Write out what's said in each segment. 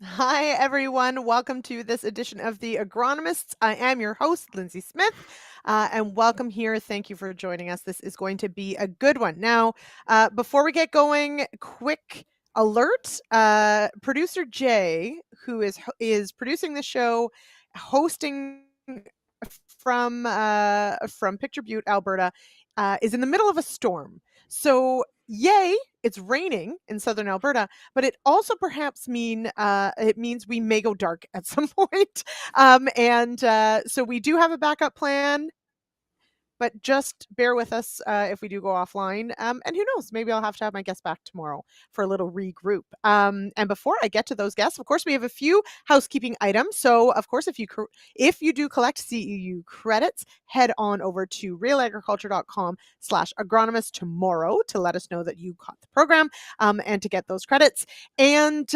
Hi, everyone. Welcome to this edition of the Agronomists. I am your host, Lyndsey Smith, and welcome here. Thank you for joining us. This is going to be a good one. Now, before we get going, quick alert. Producer Jay, who is producing the show, hosting from Picture Butte, Alberta, is in the middle of a storm. So, yay, it's raining in southern Alberta, but it also perhaps it means we may go dark at some point. So we do have a backup plan, but just bear with us if we do go offline. And who knows, maybe I'll have to have my guests back tomorrow for a little regroup. And before I get to those guests, of course, we have a few housekeeping items. So, of course, if you do collect CEU credits, head on over to realagriculture.com/agronomist tomorrow to let us know that you caught the program and to get those credits. And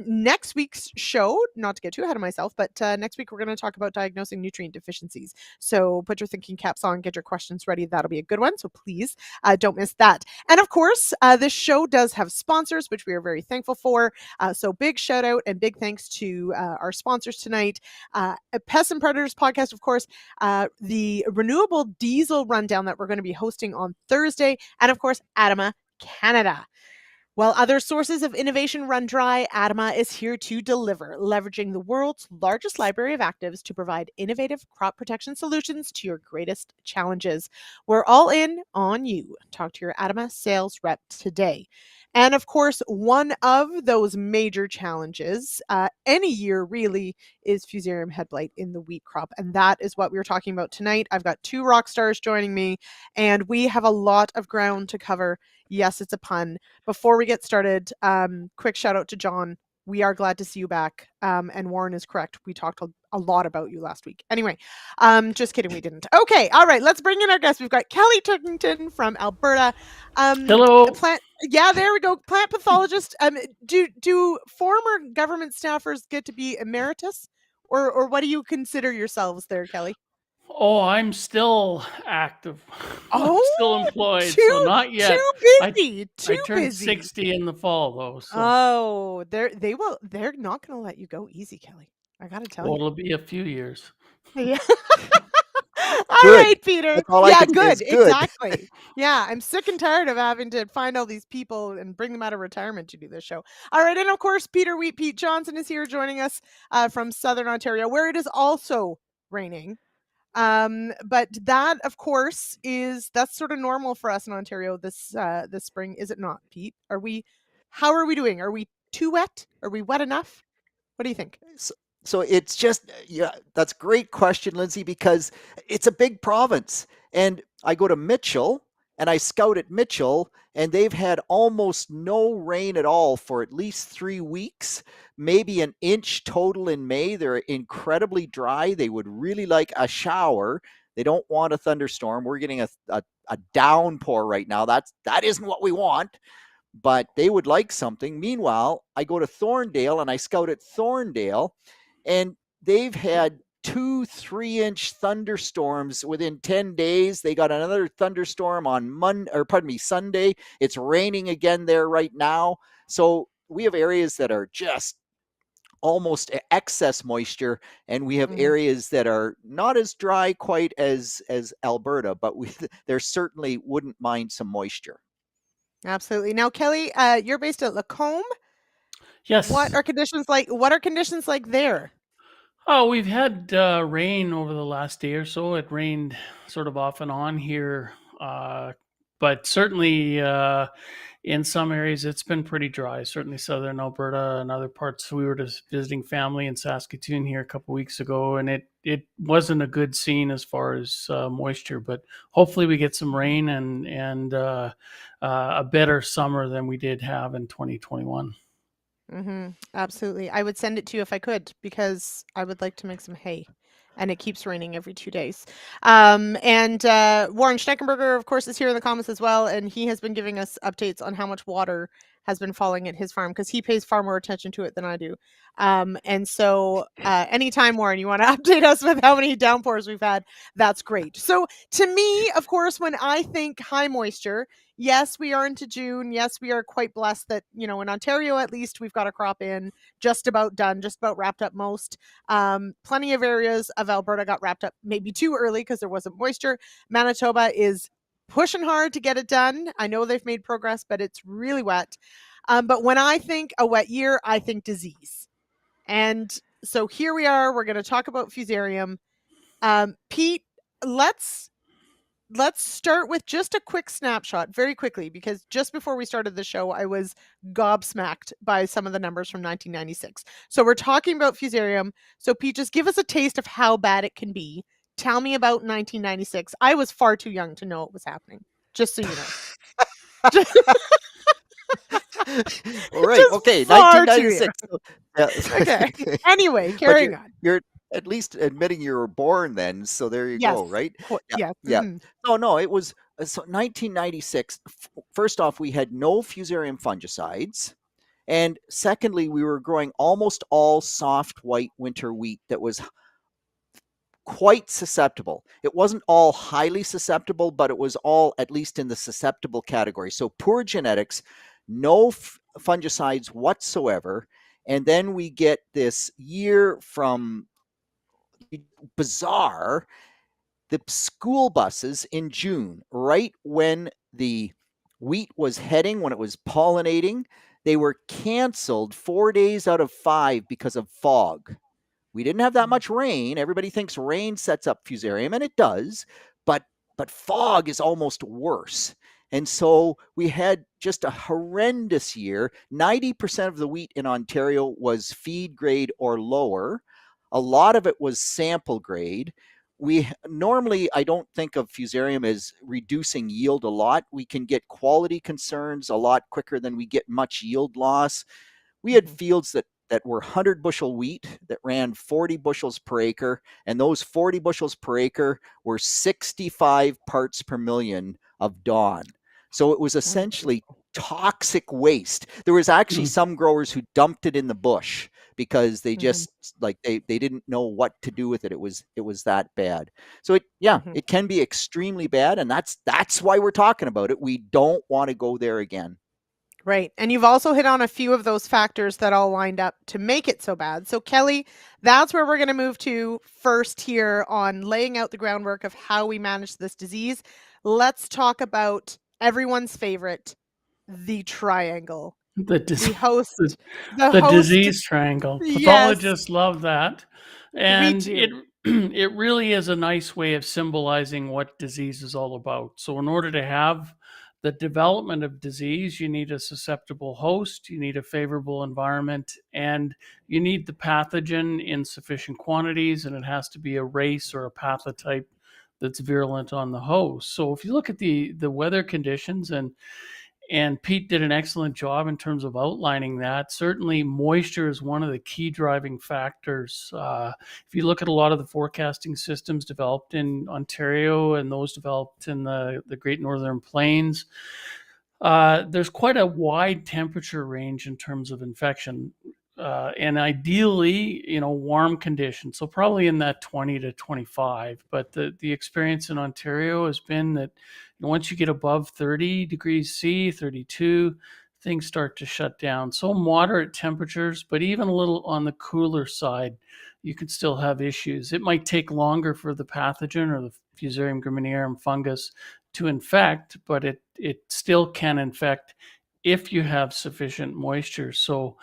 next week's show, not to get too ahead of myself, but next week we're going to talk about diagnosing nutrient deficiencies. So put your thinking caps on, get your questions ready. That'll be a good one. So please don't miss that. And of course, this show does have sponsors, which we are very thankful for. So big shout out and big thanks to our sponsors tonight. Pest Predators podcast, of course, the Renewable Diesel rundown that we're going to be hosting on Thursday, and of course, ADAMA Canada. While other sources of innovation run dry, ADAMA is here to deliver, leveraging the world's largest library of actives to provide innovative crop protection solutions to your greatest challenges. We're all in on you. Talk to your ADAMA sales rep today. And of course, one of those major challenges, any year really, is Fusarium head blight in the wheat crop. And that is what we're talking about tonight. I've got two rock stars joining me, and we have a lot of ground to cover. Yes, it's a pun. Before we get started, quick shout out to John. We are glad to see you back. And Warren is correct. We talked a lot about you last week. Anyway, just kidding, we didn't. Okay, all right, let's bring in our guest. We've got Kelly Turkington from Alberta. Hello. Yeah, there we go. Plant pathologist. Do former government staffers get to be emeritus, or what do you consider yourselves there, Kelly? Oh, I'm still active. I'm Oh, still employed, so too not yet. too busy. I Too turned busy. 60 in the fall though, so Oh, they're not going to let you go easy, Kelly. I got to tell well, you. it'll be a few years. Yeah. All Good. right, Peter. That's all I Yeah, can say is good. good. Exactly. Yeah, I'm sick and tired of having to find all these people and bring them out of retirement to do this show. All right, and of course, Peter Wheat Pete Johnson is here joining us from Southern Ontario, where it is also raining. But that, of course, that's sort of normal for us in Ontario this spring, is it not, Pete? How are we doing? Are we too wet? Are we wet enough? What do you think? So it's just, yeah, that's a great question, Lyndsey, because it's a big province. And I go to Mitchell and I scout at Mitchell, and they've had almost no rain at all for at least 3 weeks, maybe an inch total in May. They're incredibly dry. They would really like a shower. They don't want a thunderstorm. We're getting a downpour right now. That isn't what we want, but they would like something. Meanwhile, I go to Thorndale and I scout at Thorndale, and they've had 2 3-inch thunderstorms within 10 days. They got another thunderstorm on Sunday. It's raining again there right now. So we have areas that are just almost excess moisture, and we have areas that are not as dry quite as Alberta, but there certainly wouldn't mind some moisture. Absolutely. Now, Kelly, you're based at Lacombe. Yes. What are conditions like? What are conditions like there? Oh, we've had rain over the last day or so. It rained sort of off and on here, but certainly in some areas it's been pretty dry. Certainly southern Alberta and other parts. We were just visiting family in Saskatoon here a couple weeks ago, and it wasn't a good scene as far as moisture. But hopefully we get some rain and a better summer than we did have in 2021. Absolutely. I would send it to you if I could, because I would like to make some hay, and it keeps raining every 2 days. And Warren Steckenberger, of course, is here in the comments as well, and he has been giving us updates on how much water has been falling at his farm, because he pays far more attention to it than I do. And so anytime, Warren, you want to update us with how many downpours we've had, that's great. So to me, of course, when I think high moisture, yes, we are into June. Yes, we are quite blessed that, in Ontario, at least, we've got a crop in, just about done, just about wrapped up most. Plenty of areas of Alberta got wrapped up maybe too early because there wasn't moisture. Manitoba is pushing hard to get it done. I know they've made progress, but it's really wet. But when I think a wet year, I think disease. And so here we are. We're going to talk about Fusarium. Pete, let's start with just a quick snapshot very quickly, because just before we started the show, I was gobsmacked by some of the numbers from 1996. So we're talking about Fusarium. So Pete, just give us a taste of how bad it can be. Tell me about 1996. I was far too young to know it was happening, just so you know. All right. Just Okay. far too young. 1996. Yeah. Okay. Anyway, carrying on. You're at least admitting you were born then, so there you Yes. go, right? Yeah. Yes. Yeah. No, it was so 1996. First off, we had no Fusarium fungicides. And secondly, we were growing almost all soft white winter wheat that was quite susceptible. It wasn't all highly susceptible, but it was all at least in the susceptible category. So poor genetics, no fungicides whatsoever. And then we get this year from bizarre, the school buses in June, right when the wheat was heading, when it was pollinating, they were canceled 4 days out of 5 because of fog. We didn't have that much rain. Everybody thinks rain sets up Fusarium, and it does, but fog is almost worse. And so we had just a horrendous year. 90% of the wheat in Ontario was feed grade or lower. A lot of it was sample grade. We normally, I don't think of Fusarium as reducing yield a lot. We can get quality concerns a lot quicker than we get much yield loss. We had fields that were 100 bushel wheat that ran 40 bushels per acre, and those 40 bushels per acre were 65 parts per million of Dawn. So it was essentially toxic waste. There was actually some growers who dumped it in the bush because they just they didn't know what to do with it. It was that bad. So it can be extremely bad, and that's why we're talking about it. We don't want to go there again. Right. And you've also hit on a few of those factors that all lined up to make it so bad. So, Kelly, that's where we're going to move to first here on laying out the groundwork of how we manage this disease. Let's talk about everyone's favorite, the triangle. The host. Disease triangle. Pathologists love that. And it really is a nice way of symbolizing what disease is all about. So in order to have the development of disease, you need a susceptible host, you need a favorable environment, and you need the pathogen in sufficient quantities, and it has to be a race or a pathotype that's virulent on the host. So if you look at the weather conditions, and Pete did an excellent job in terms of outlining that. Certainly, moisture is one of the key driving factors. If you look at a lot of the forecasting systems developed in Ontario and those developed in the Great Northern Plains, there's quite a wide temperature range in terms of infection. And ideally, warm conditions. So probably in that 20 to 25. But the experience in Ontario has been that once you get above 30 degrees C, 32, things start to shut down. So moderate temperatures, but even a little on the cooler side, you can still have issues. It might take longer for the pathogen or the Fusarium graminearum fungus to infect, but it still can infect if you have sufficient moisture. So,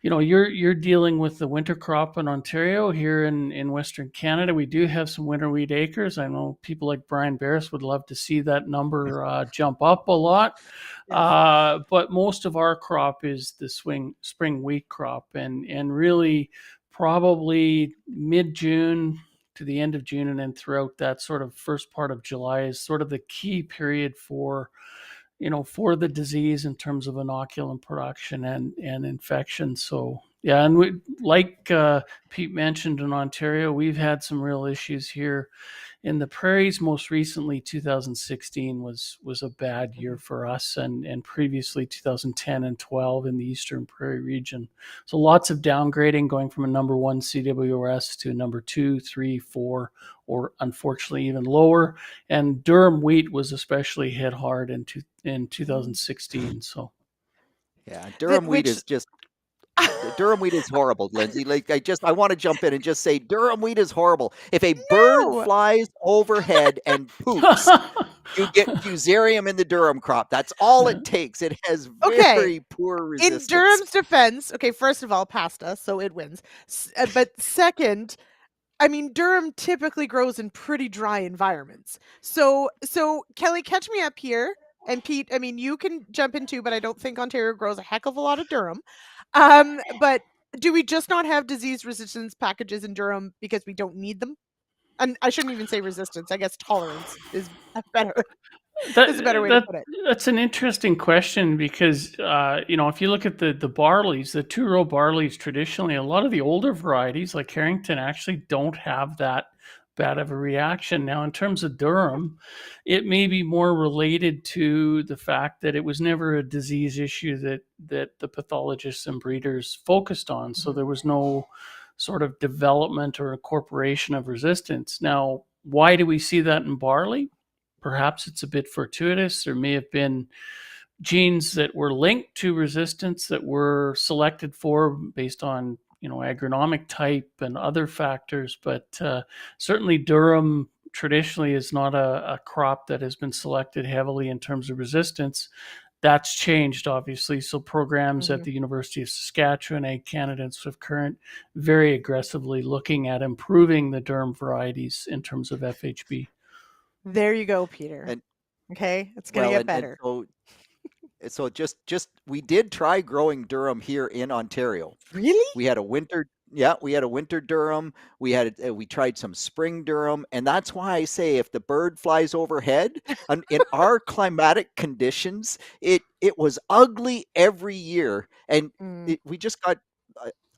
you're dealing with the winter crop in Ontario. Here in Western Canada, we do have some winter wheat acres. I know people like Brian Barris would love to see that number jump up a lot. But most of our crop is the spring wheat crop, and really probably mid-June to the end of June, and then throughout that sort of first part of July is sort of the key period for the disease in terms of inoculum production and infection. So, yeah, and we, like Pete mentioned, in Ontario, we've had some real issues here in the prairies. Most recently, 2016 was a bad year for us, and previously 2010 and 12 in the Eastern Prairie region. So lots of downgrading, going from a number 1 CWRS to a number 2, 3, 4, or unfortunately even lower. And Durham wheat was especially hit hard in 2016. So, yeah, Durham wheat is just. Durham wheat is horrible, Lyndsey. I want to jump in and just say Durham wheat is horrible. If a bird flies overhead and poops, you get Fusarium in the Durham crop. That's all it takes. It has very poor resistance. In Durham's defense, first of all, pasta, so it wins. But second, Durham typically grows in pretty dry environments. So Kelly, catch me up here. And Pete, you can jump in too, but I don't think Ontario grows a heck of a lot of Durham. But do we just not have disease resistance packages in Durham because we don't need them? And I shouldn't even say resistance. I guess tolerance is better. That's a better way to put it. That's an interesting question because, if you look at the barleys, the 2-row barleys, traditionally, a lot of the older varieties like Harrington actually don't have that bad of a reaction. Now, in terms of Durham, it may be more related to the fact that it was never a disease issue that the pathologists and breeders focused on. So there was no sort of development or incorporation of resistance. Now, why do we see that in barley? Perhaps it's a bit fortuitous. There may have been genes that were linked to resistance that were selected for based on agronomic type and other factors, but certainly Durham traditionally is not a crop that has been selected heavily in terms of resistance. That's changed, obviously. So programs at the University of Saskatchewan, Ag Canada, and Swift Current very aggressively looking at improving the Durham varieties in terms of FHB. There you go, Peter. Okay, it's going to Well, get and better. so just we did try growing durum here in Ontario. Really? We had a winter, we had a winter durum. We tried some spring durum, and that's why I say if the bird flies overhead, in our climatic conditions, it was ugly every year, and we just got.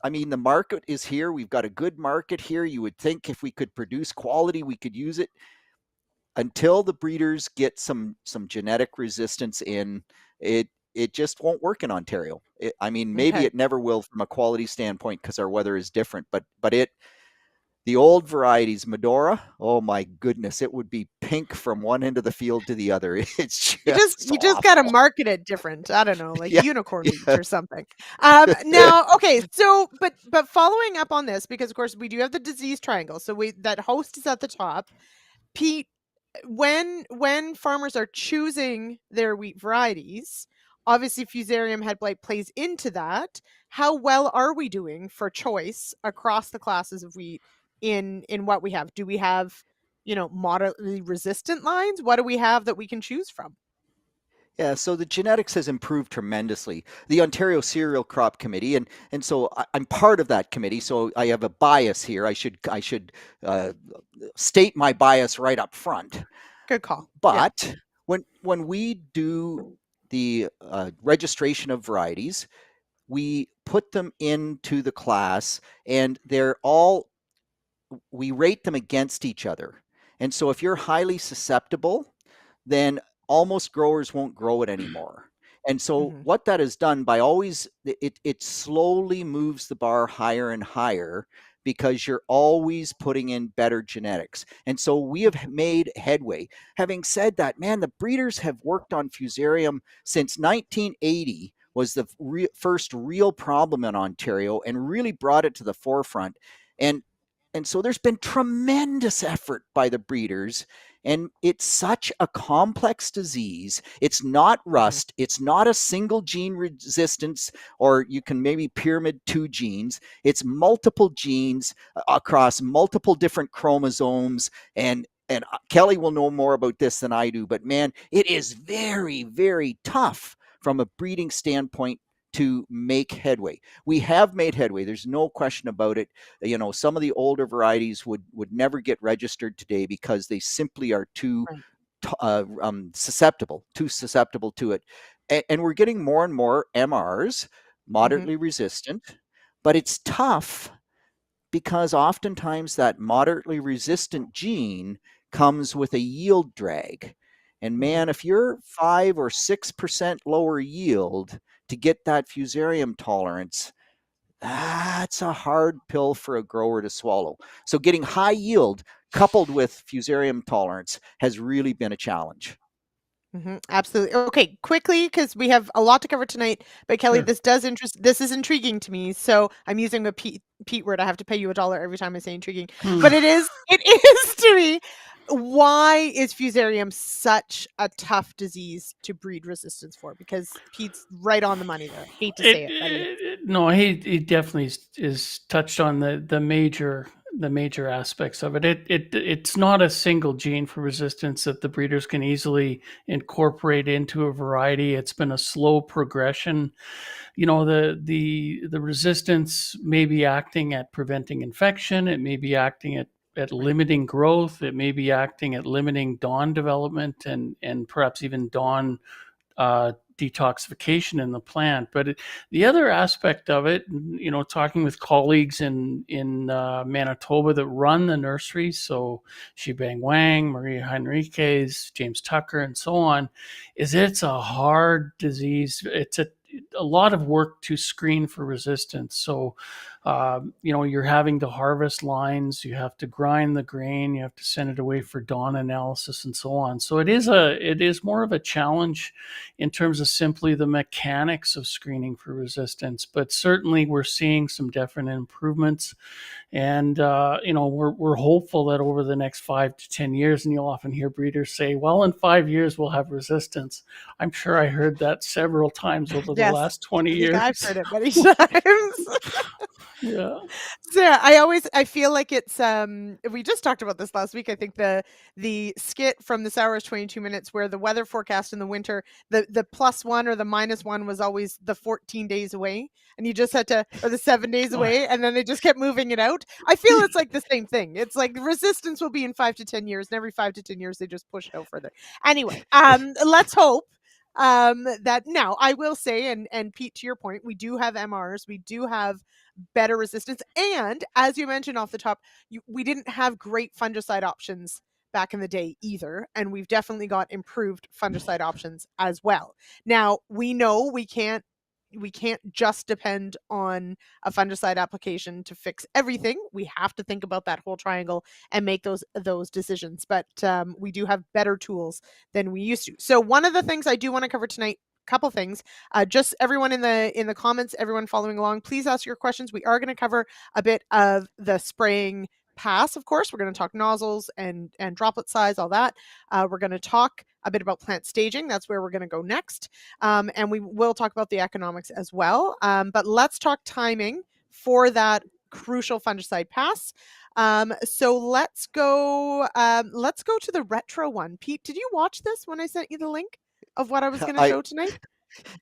I mean, the market is here. We've got a good market here. You would think if we could produce quality, we could use it. Until the breeders get some genetic resistance in, it just won't work in Ontario. I mean, maybe Okay. it never will from a quality standpoint because our weather is different. But the old varieties, Medora, oh my goodness, it would be pink from one end of the field to the other. It's just You just got to awful. market it different. I don't know, like Yeah, unicorn wheat yeah. or something. Now, okay, so but following up on this, because of course we do have the disease triangle. So that host is at the top. Pete, when farmers are choosing their wheat varieties, obviously Fusarium head blight plays into that. How well are we doing for choice across the classes of wheat in what we have? Do we have, moderately resistant lines? What do we have that we can choose from? Yeah, so the genetics has improved tremendously. The Ontario Cereal Crop Committee, and so I'm part of that committee. So I have a bias here. I should state my bias right up front. Good call. Yeah. But when we do the registration of varieties, we put them into the class, and we rate them against each other. And so if you're highly susceptible, then almost growers won't grow it anymore. And so Mhm. what that has done by always it slowly moves the bar higher and higher because you're always putting in better genetics. And so we have made headway. Having said that, man, the breeders have worked on Fusarium since 1980 was the first real problem in Ontario and really brought it to the forefront. And so there's been tremendous effort by the breeders, and it's such a complex disease. It's not Mhm. rust. It's not a single gene resistance, or you can maybe pyramid two genes. It's multiple genes across multiple different chromosomes. And Kelly will know more about this than I do, but man, it is very, very tough from a breeding standpoint to make headway. We have made headway. There's no question about it. Some of the older varieties would never get registered today because they simply are too Right. susceptible to it. And we're getting more and more MRs, Mhm. moderately resistant, but it's tough because oftentimes that moderately resistant gene comes with a yield drag. And Mhm. man, if you're 5 or 6% lower yield to get that Fusarium tolerance, that's a hard pill for a grower to swallow. So getting high yield coupled with Fusarium tolerance has really been a challenge. Absolutely. Okay, quickly, because we have a lot to cover tonight. But Kelly, Sure. this is intriguing to me. So I'm using a Pete word. I have to pay you $1 every time I say intriguing. Hmm. But it is to me. Why is Fusarium such a tough disease to breed resistance for? Because Pete's right on the money there. Hate to say it, but he is. No, he definitely is touched on the major aspects of it. It's not a single gene for resistance that the breeders can easily incorporate into a variety. It's been a slow progression. The resistance may be acting at preventing infection. It may be acting at Right. limiting growth. It may be acting at limiting dawn development and perhaps even dawn detoxification in the plant. But the other aspect of it, talking with colleagues in Manitoba that run the nurseries, so Shibang Wang, Maria Henriquez, James Tucker, and so on, is it's a hard disease. It's a lot of work to screen for resistance. So, you're having to harvest lines, you have to grind the grain, you have to send it away for dawn analysis, and so on. So it is more of a challenge in terms of simply the mechanics of screening for resistance. But certainly, we're seeing some definite improvements, and we're hopeful that over the next 5 to 10 years, and you'll often hear breeders say, "Well, in 5 years we'll have resistance." I'm sure I heard that several times over the Yes. last 20 I think I've years. heard it many times. Yeah. I feel like it's we just talked about this last week. I think the skit from this hour is 22 minutes where the weather forecast in the winter, the +1 or the -1 was always the 14 days away, and you just had to, or the 7 days away, and then they just kept moving it out. I feel it's like the same thing. It's like resistance will be in 5 to 10 years, and every 5 to 10 years they just push it out further. Anyway, let's hope that now I will say, and Pete, to your point, we do have MRs, we do have better resistance, and as you mentioned off the top, we didn't have great fungicide options back in the day either, and we've definitely got improved fungicide options as well. Now we know we can't just depend on a fungicide application to fix everything. We have to think about that whole triangle and make those decisions. But we do have better tools than we used to. So one of the things I do want to cover tonight, couple things, just everyone in the comments, everyone following along, please ask your questions. We are going to cover a bit of the spraying pass. Of course, we're going to talk nozzles and droplet size, all that. We're going to talk a bit about plant staging. That's where we're going to go next. And we will talk about the economics as well. But let's talk timing for that crucial fungicide pass. So let's go to the retro one. Pete, did you watch this when I sent you the link of what I was going to show tonight?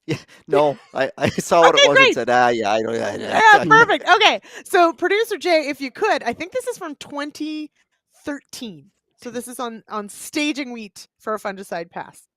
Yeah, no, I saw what it was and said, yeah, I don't. Yeah, perfect. Okay, so producer Jay, if you could, I think this is from 2013. So this is on staging wheat for a fungicide pass.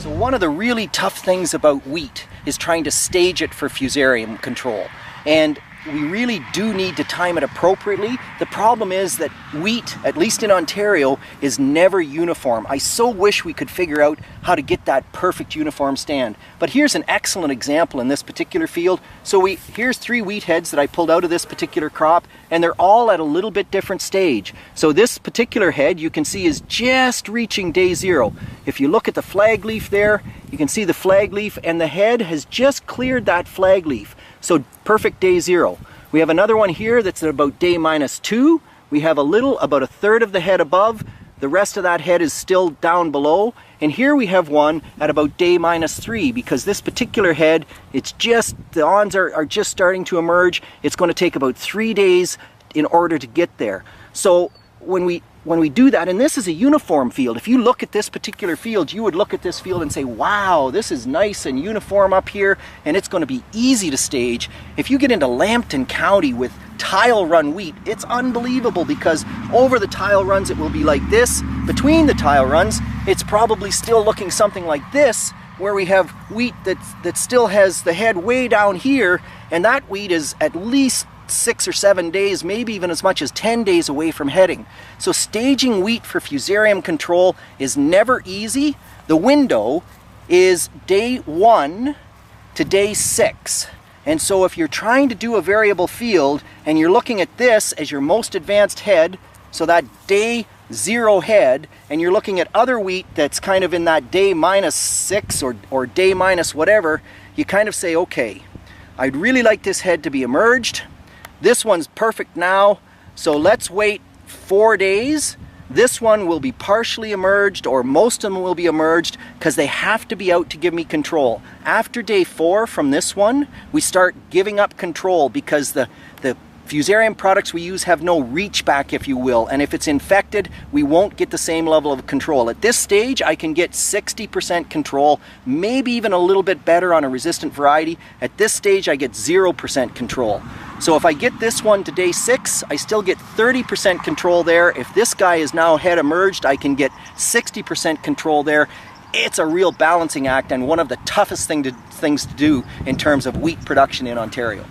So one of the really tough things about wheat is trying to stage it for Fusarium control. And we really do need to time it appropriately. The problem is that wheat, at least in Ontario, is never uniform. I so wish we could figure out how to get that perfect uniform stand. But here's an excellent example in this particular field. So here's 3 wheat heads that I pulled out of this particular crop, and they're all at a little bit different stage. So this particular head you can see is just reaching day 0. If you look at the flag leaf there, you can see the flag leaf, and the head has just cleared that flag leaf. So perfect day 0. We have another one here that's at about day -2. We have about a third of the head above. The rest of that head is still down below. And here we have one at about day -3, because this particular head, the awns are just starting to emerge. It's going to take about 3 days in order to get there. So when we do that, and this is a uniform field, if you look at this particular field, you would look at this field and say, wow, this is nice and uniform up here, and it's going to be easy to stage. If you get into Lambton County with tile run wheat, it's unbelievable, because over the tile runs it will be like this. Between the tile runs, it's probably still looking something like this, where we have wheat that still has the head way down here, and that wheat is at least 6 or 7 days, maybe even as much as 10 days away from heading. So staging wheat for Fusarium control is never easy. The window is day 1 to day 6. And so if you're trying to do a variable field and you're looking at this as your most advanced head, so that day 0 head, and you're looking at other wheat that's kind of in that day -6 or day minus whatever, you kind of say, okay, I'd really like this head to be emerged. This one's perfect now, so let's wait 4 days. This one will be partially emerged, or most of them will be emerged, because they have to be out to give me control. After day 4 from this one, we start giving up control, because the Fusarium products we use have no reach back, if you will, and if it's infected, we won't get the same level of control. At this stage, I can get 60% control, maybe even a little bit better on a resistant variety. At this stage, I get 0% control. So if I get this one to day 6, I still get 30% control there. If this guy is now head emerged, I can get 60% control there. It's a real balancing act, and one of the toughest things to do in terms of wheat production in Ontario.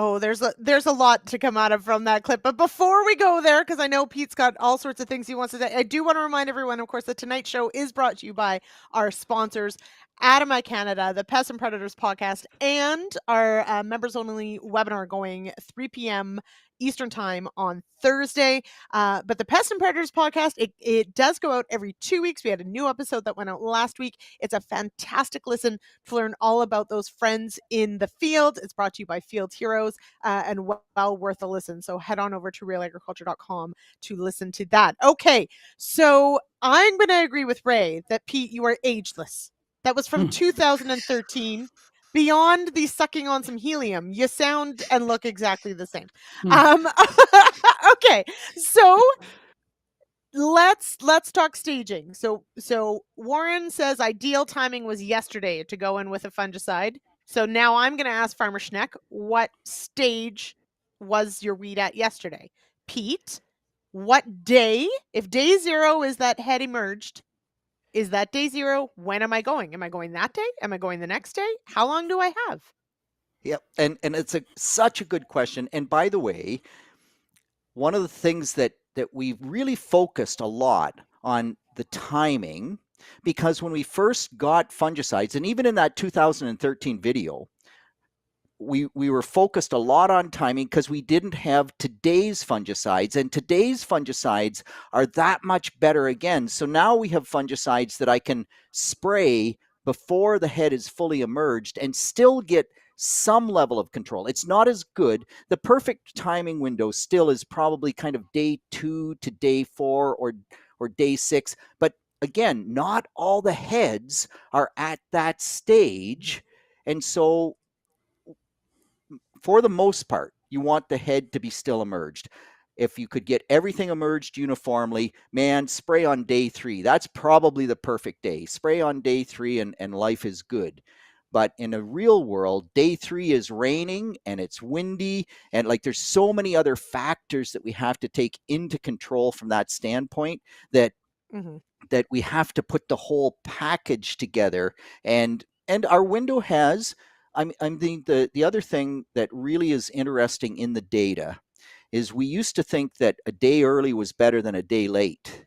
Oh, there's a lot to come out of from that clip. But before we go there, because I know Pete's got all sorts of things he wants to say, I do want to remind everyone, of course, the Tonight Show is brought to you by our sponsors, ADAMA Canada, the Pest and Predators podcast, and our members-only webinar going 3 p.m. Eastern time on Thursday. But the Pest and Predators podcast, it does go out every 2 weeks. We had a new episode that went out last week. It's a fantastic listen to learn all about those friends in the field. It's brought to you by Field Heroes, and well worth a listen. So head on over to realagriculture.com to listen to that. Okay, so I'm going to agree with Ray that, Pete, you are ageless. That was from 2013. Beyond the sucking on some helium, you sound and look exactly the same. Okay, so let's talk staging. So Warren says ideal timing was yesterday to go in with a fungicide. So now I'm going to ask Farmer Schneck, what stage was your weed at yesterday? Pete, what day? If day 0 is that head emerged, is that day 0? When am I going? Am I going that day? Am I going the next day? How long do I have? Yep, and it's such a good question. And by the way, one of the things that we've really focused a lot on the timing, because when we first got fungicides, and even in that 2013 video, we were focused a lot on timing because we didn't have today's fungicides, and today's fungicides are that much better again. So now we have fungicides that I can spray before the head is fully emerged and still get some level of control. It's not as good. The perfect timing window still is probably kind of day 2 to day 4 or day 6. But again, not all the heads are at that stage. And so for the most part, you want the head to be still emerged. If you could get everything emerged uniformly, man, spray on day 3. That's probably the perfect day. Spray on day 3 and life is good. But in a real world, day 3 is raining and it's windy, and like there's so many other factors that we have to take into control from that standpoint that that we have to put the whole package together. And our window has, the other thing that really is interesting in the data is we used to think that a day early was better than a day late.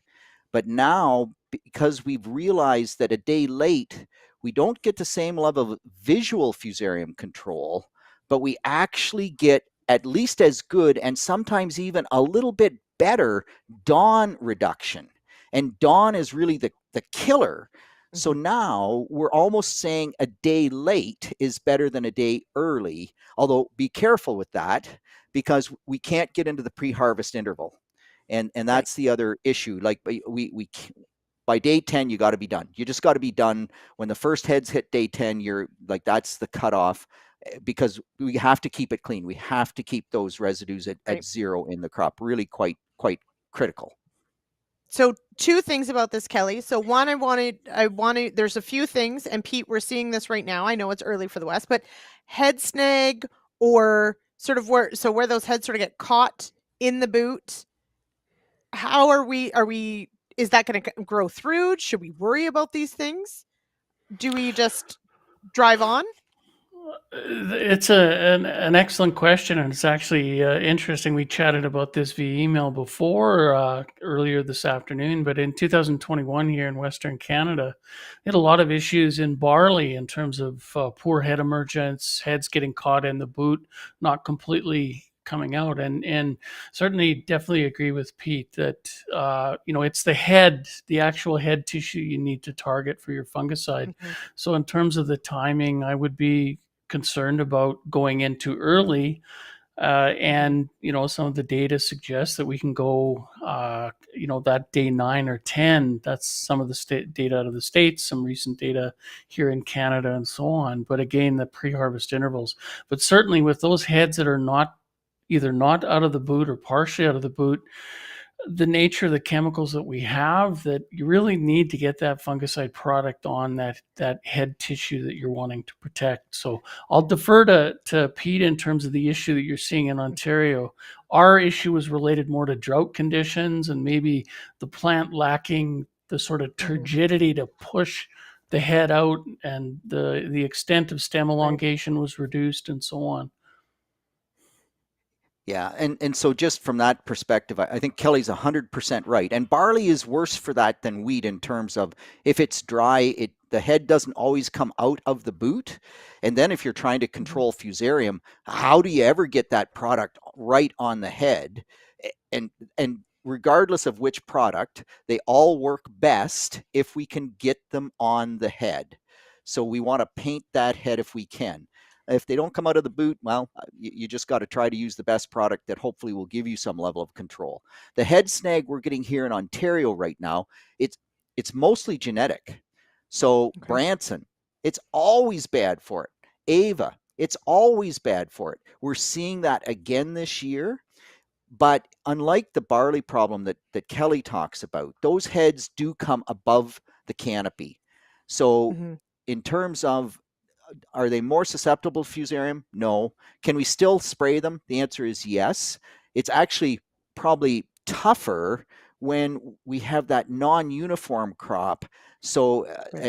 But now, because we've realized that a day late, we don't get the same level of visual Fusarium control, but we actually get at least as good and sometimes even a little bit better dawn reduction. And dawn is really the killer. So now we're almost saying a day late is better than a day early, although be careful with that because we can't get into the pre-harvest interval. And that's the other issue. Like we by day 10, you got to be done. You just got to be done. When the first heads hit day 10, you're like, that's the cutoff because we have to keep it clean. We have to keep those residues at 0 in the crop. Really quite critical. So 2 things about this, Kelly. So one, I wanted, there's a few things, and Pete, we're seeing this right now. I know it's early for the West, but head snag or sort of where those heads sort of get caught in the boot. How are we, is that going to grow through? Should we worry about these things? Do we just drive on? It's an excellent question, and it's actually interesting. We chatted about this via email before earlier this afternoon, but in 2021 here in Western Canada, we had a lot of issues in barley in terms of poor head emergence, heads getting caught in the boot, not completely coming out, and certainly definitely agree with Pete that it's the head, the actual head tissue you need to target for your fungicide. So in terms of the timing, I would be concerned about going in too early, and some of the data suggests that we can go that day 9 or 10. That's some of the data out of the States, some recent data here in Canada, and so on. But again, the pre-harvest intervals. But certainly with those heads that are either not out of the boot or partially out of the boot, the nature of the chemicals that we have, that you really need to get that fungicide product on that head tissue that you're wanting to protect. So I'll defer to Pete in terms of the issue that you're seeing in Ontario. Our issue was related more to drought conditions and maybe the plant lacking the sort of turgidity to push the head out, and the extent of stem elongation was reduced and so on. Yeah, and so just from that perspective, I think Kelly's 100% right. And barley is worse for that than wheat in terms of if it's dry, the head doesn't always come out of the boot. And then if you're trying to control Fusarium, how do you ever get that product right on the head? And regardless of which product, they all work best if we can get them on the head. So we want to paint that head if we can. If they don't come out of the boot, well, you just got to try to use the best product that hopefully will give you some level of control. The head snag we're getting here in Ontario right now, it's mostly genetic. So Branson, it's always bad for it. Ava, it's always bad for it. We're seeing that again this year. But unlike the barley problem that Kelly talks about, those heads do come above the canopy. So in terms of, are they more susceptible to Fusarium? No. Can we still spray them? The answer is yes. It's actually probably tougher when we have that non-uniform crop. So,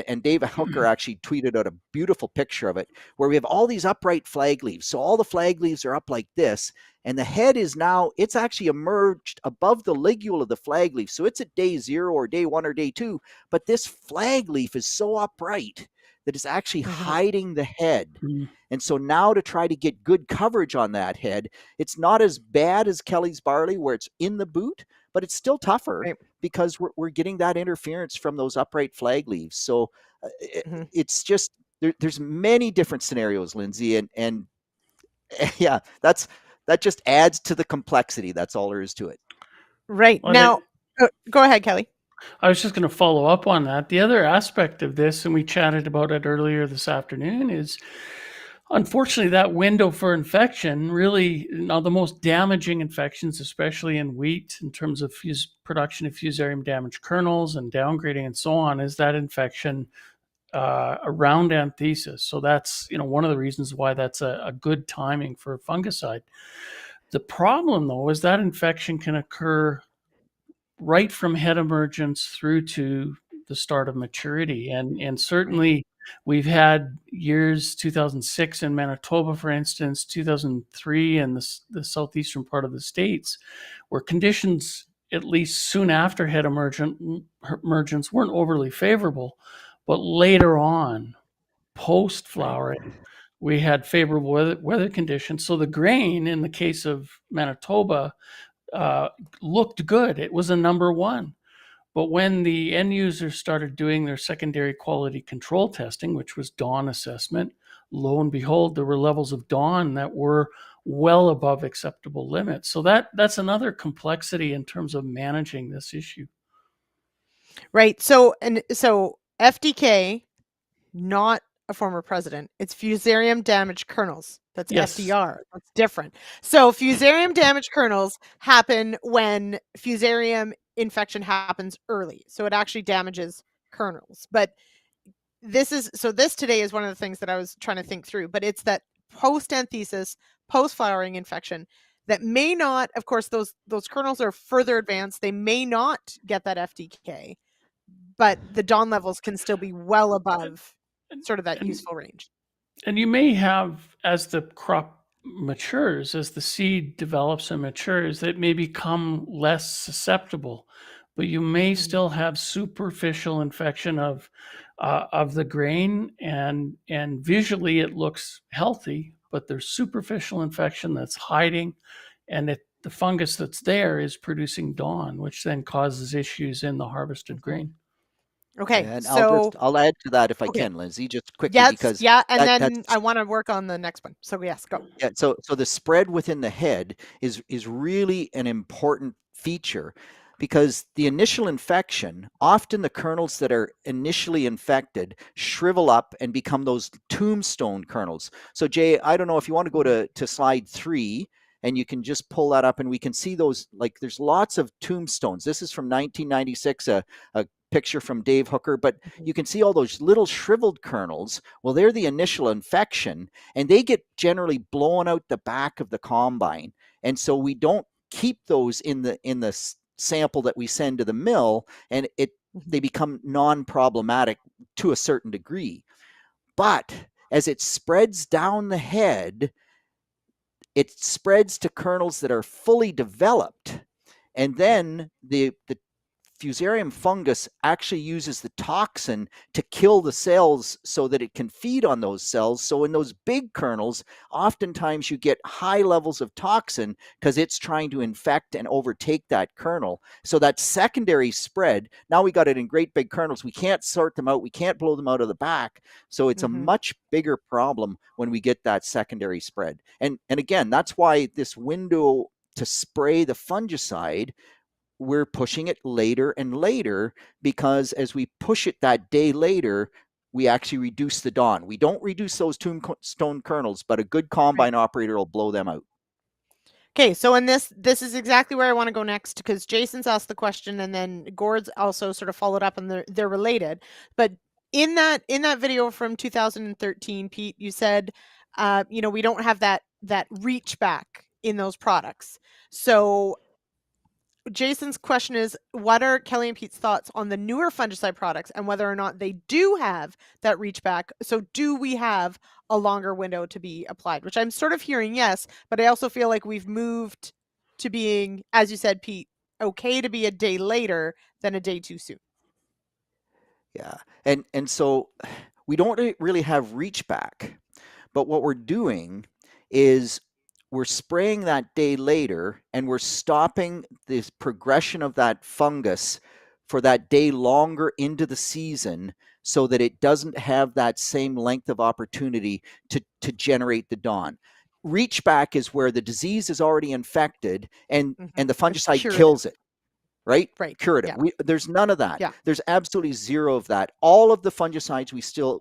and David Hooker actually tweeted out a beautiful picture of it where we have all these upright flag leaves. So all the flag leaves are up like this, and the head is now, it's actually emerged above the ligule of the flag leaf. So it's at day 0 or day 1 or day 2, but this flag leaf is so upright that is actually hiding the head. And so now to try to get good coverage on that head, it's not as bad as Kelly's barley where it's in the boot, but it's still tougher because we're getting that interference from those upright flag leaves. So it's just, there's many different scenarios, Lyndsey, and yeah, that just adds to the complexity. That's all there is to it. Right. Well, now, go ahead, Kelly. I was just going to follow up on that. The other aspect of this, and we chatted about it earlier this afternoon, is unfortunately that window for infection really, now the most damaging infections, especially in wheat in terms of production of Fusarium damaged kernels and downgrading and so on, is that infection around anthesis. So that's, one of the reasons why that's a good timing for a fungicide. The problem though is that infection can occur right from head emergence through to the start of maturity. And certainly we've had years, 2006 in Manitoba, for instance, 2003 in the southeastern part of the States, where conditions, at least soon after head emergence, weren't overly favorable. But later on, post-flowering, we had favorable weather conditions. So the grain, in the case of Manitoba, looked good. It was a number 1. But when the end users started doing their secondary quality control testing, which was DAWN assessment, lo and behold, there were levels of DAWN that were well above acceptable limits. So that's another complexity in terms of managing this issue. Right. So FDK, not a former president, it's Fusarium damaged kernels. That's FDR. That's different. So Fusarium damaged kernels happen when Fusarium infection happens early. So it actually damages kernels. But this today is one of the things that I was trying to think through, but it's that post-anthesis, post-flowering infection that may not, of course, those kernels are further advanced. They may not get that FDK, but the DAWN levels can still be well above sort of that useful range. And you may have, as the crop matures, as the seed develops and matures, it may become less susceptible, but you may still have superficial infection of the grain, and visually it looks healthy, but there's superficial infection that's hiding, and the fungus that's there is producing DAWN, which then causes issues in the harvested grain. Okay, and so I'll add to that if I can, Lyndsey, just quickly, because then I want to work on the next one. So yes, go. Yeah, so the spread within the head is really an important feature, because the initial infection, often the kernels that are initially infected shrivel up and become those tombstone kernels. So Jay, I don't know if you want to go to slide 3, and you can just pull that up, and we can see those, like there's lots of tombstones. This is from 1996, a picture from Dave Hooker, but you can see all those little shriveled kernels. Well, they're the initial infection, and they get generally blown out the back of the combine. And so we don't keep those in the sample that we send to the mill, and they become non-problematic to a certain degree. But as it spreads down the head, it spreads to kernels that are fully developed. And then the Fusarium fungus actually uses the toxin to kill the cells so that it can feed on those cells. So in those big kernels, oftentimes you get high levels of toxin because it's trying to infect and overtake that kernel. So that secondary spread, now we got it in great big kernels. We can't sort them out. We can't blow them out of the back. So it's a much bigger problem when we get that secondary spread. And again, that's why this window to spray the fungicide, we're pushing it later and later, because as we push it that day later, we actually reduce the dawn. We don't reduce those tombstone kernels, but a good combine operator will blow them out. Okay, so in this is exactly where I want to go next, because Jason's asked the question and then Gord's also sort of followed up, and they're related. But in that video from 2013, Pete, you said, we don't have that reach back in those products. So Jason's question is, what are Kelly and Pete's thoughts on the newer fungicide products and whether or not they do have that reach back? So do we have a longer window to be applied? Which I'm sort of hearing yes, but I also feel like we've moved to being, as you said, Pete, okay to be a day later than a day too soon. Yeah. And so we don't really have reach back, but what we're doing is we're spraying that day later, and we're stopping this progression of that fungus for that day longer into the season, so that it doesn't have that same length of opportunity to generate the dawn. Reach back is where the disease is already infected and the fungicide kills it. Right? Curative. Yeah. There's none of that. Yeah. There's absolutely zero of that. All of the fungicides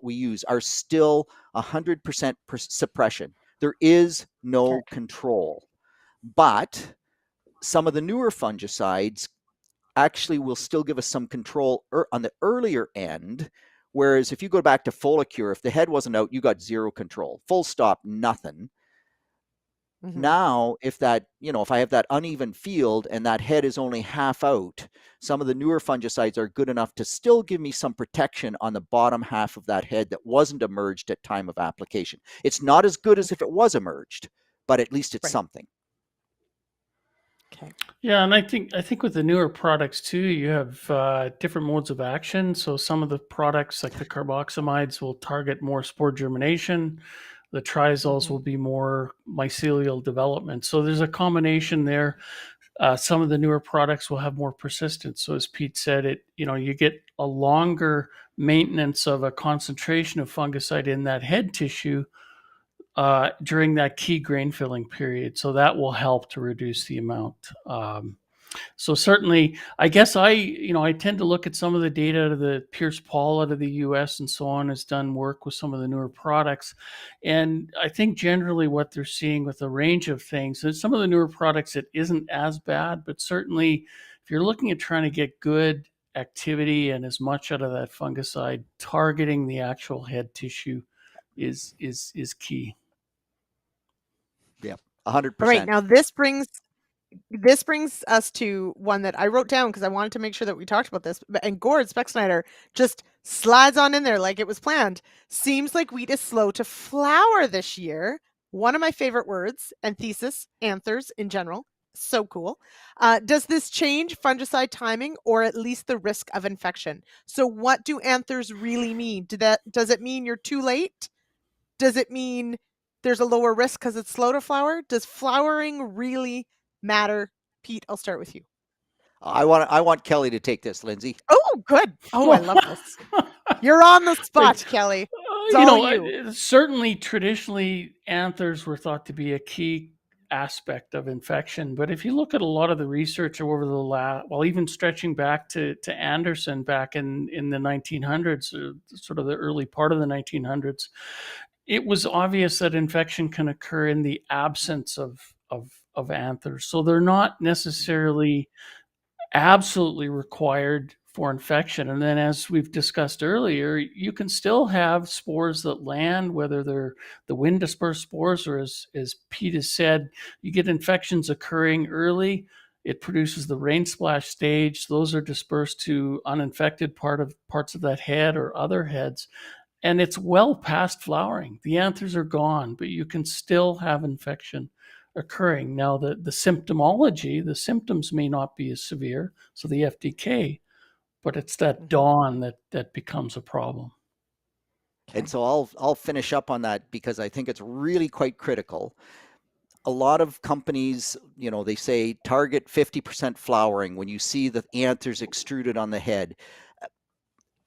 we use are still 100% suppression. There is no control. But some of the newer fungicides actually will still give us some control on the earlier end. Whereas if you go back to Folicure, if the head wasn't out, you got zero control. Full stop, nothing. Now, if I have that uneven field and that head is only half out, some of the newer fungicides are good enough to still give me some protection on the bottom half of that head that wasn't emerged at time of application. It's not as good as if it was emerged, but at least it's something. Okay. Yeah, and I think with the newer products too, you have different modes of action. So some of the products, like the carboxamides, will target more spore germination. The triazoles will be more mycelial development. So there's a combination there. Some of the newer products will have more persistence. So as Pete said, you get a longer maintenance of a concentration of fungicide in that head tissue during that key grain filling period. So that will help to reduce the amount. So certainly, I guess I tend to look at some of the data out of the Pierce Paul out of the US and so on, has done work with some of the newer products. And I think generally what they're seeing with a range of things, and some of the newer products, it isn't as bad, but certainly if you're looking at trying to get good activity and as much out of that fungicide, targeting the actual head tissue is key. Yeah, 100%. All right, now this brings us to one that I wrote down because I wanted to make sure that we talked about this. And Gord Specksnyder just slides on in there like it was planned. Seems like wheat is slow to flower this year. One of my favorite words, anthesis, anthers in general. So cool. Does this change fungicide timing or at least the risk of infection? So what do anthers really mean? Does it mean you're too late? Does it mean there's a lower risk because it's slow to flower? Does flowering really matter? Pete, I'll start with you. I want Kelly to take this, Lyndsey. Oh, good. Oh, I love this. You're on the spot, Kelly. Certainly traditionally anthers were thought to be a key aspect of infection. But if you look at a lot of the research over even stretching back to Anderson back in the 1900s, sort of the early part of the 1900s, it was obvious that infection can occur in the absence of anthers. So they're not necessarily absolutely required for infection. And then as we've discussed earlier, you can still have spores that land, whether they're the wind dispersed spores or as Pete has said, you get infections occurring early. It produces the rain splash stage. Those are dispersed to uninfected parts of that head or other heads. And it's well past flowering. The anthers are gone, but you can still have infection occurring. Now, the symptomology, the symptoms may not be as severe, so the FDK, but it's that dawn that becomes a problem. And so I'll finish up on that because I think it's really quite critical. A lot of companies, they say target 50% flowering when you see the anthers extruded on the head.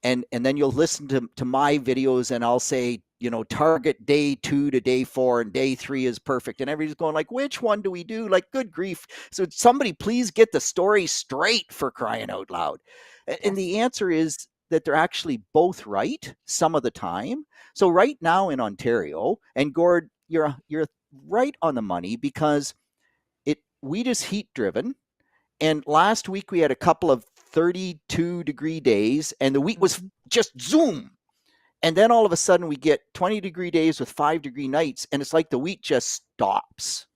And then you'll listen to my videos and I'll say, target day 2 to day 4 and day 3 is perfect. And everybody's going like, which one do we do? Like, good grief. So somebody please get the story straight, for crying out loud. And the answer is that they're actually both right some of the time. So right now in Ontario, and Gord, you're right on the money because wheat is heat driven. And last week we had a couple of 32-degree days and the wheat was just zoom. And then all of a sudden we get 20-degree days with 5-degree nights and it's like the wheat just stops.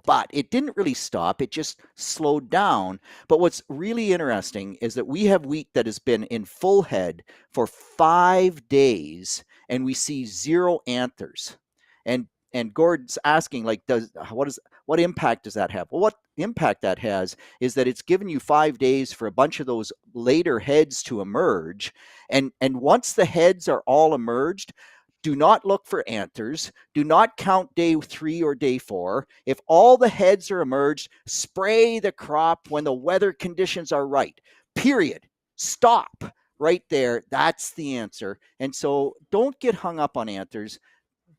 But it didn't really stop, it just slowed down. But what's really interesting is that we have wheat that has been in full head for 5 days and we see 0 anthers. And Gord's asking, like, what impact does that have? Well, what impact that has is that it's given you 5 days for a bunch of those later heads to emerge. And once the heads are all emerged, do not look for anthers. Do not count day 3 or day 4. If all the heads are emerged, spray the crop when the weather conditions are right. Period. Stop right there. That's the answer. And so don't get hung up on anthers.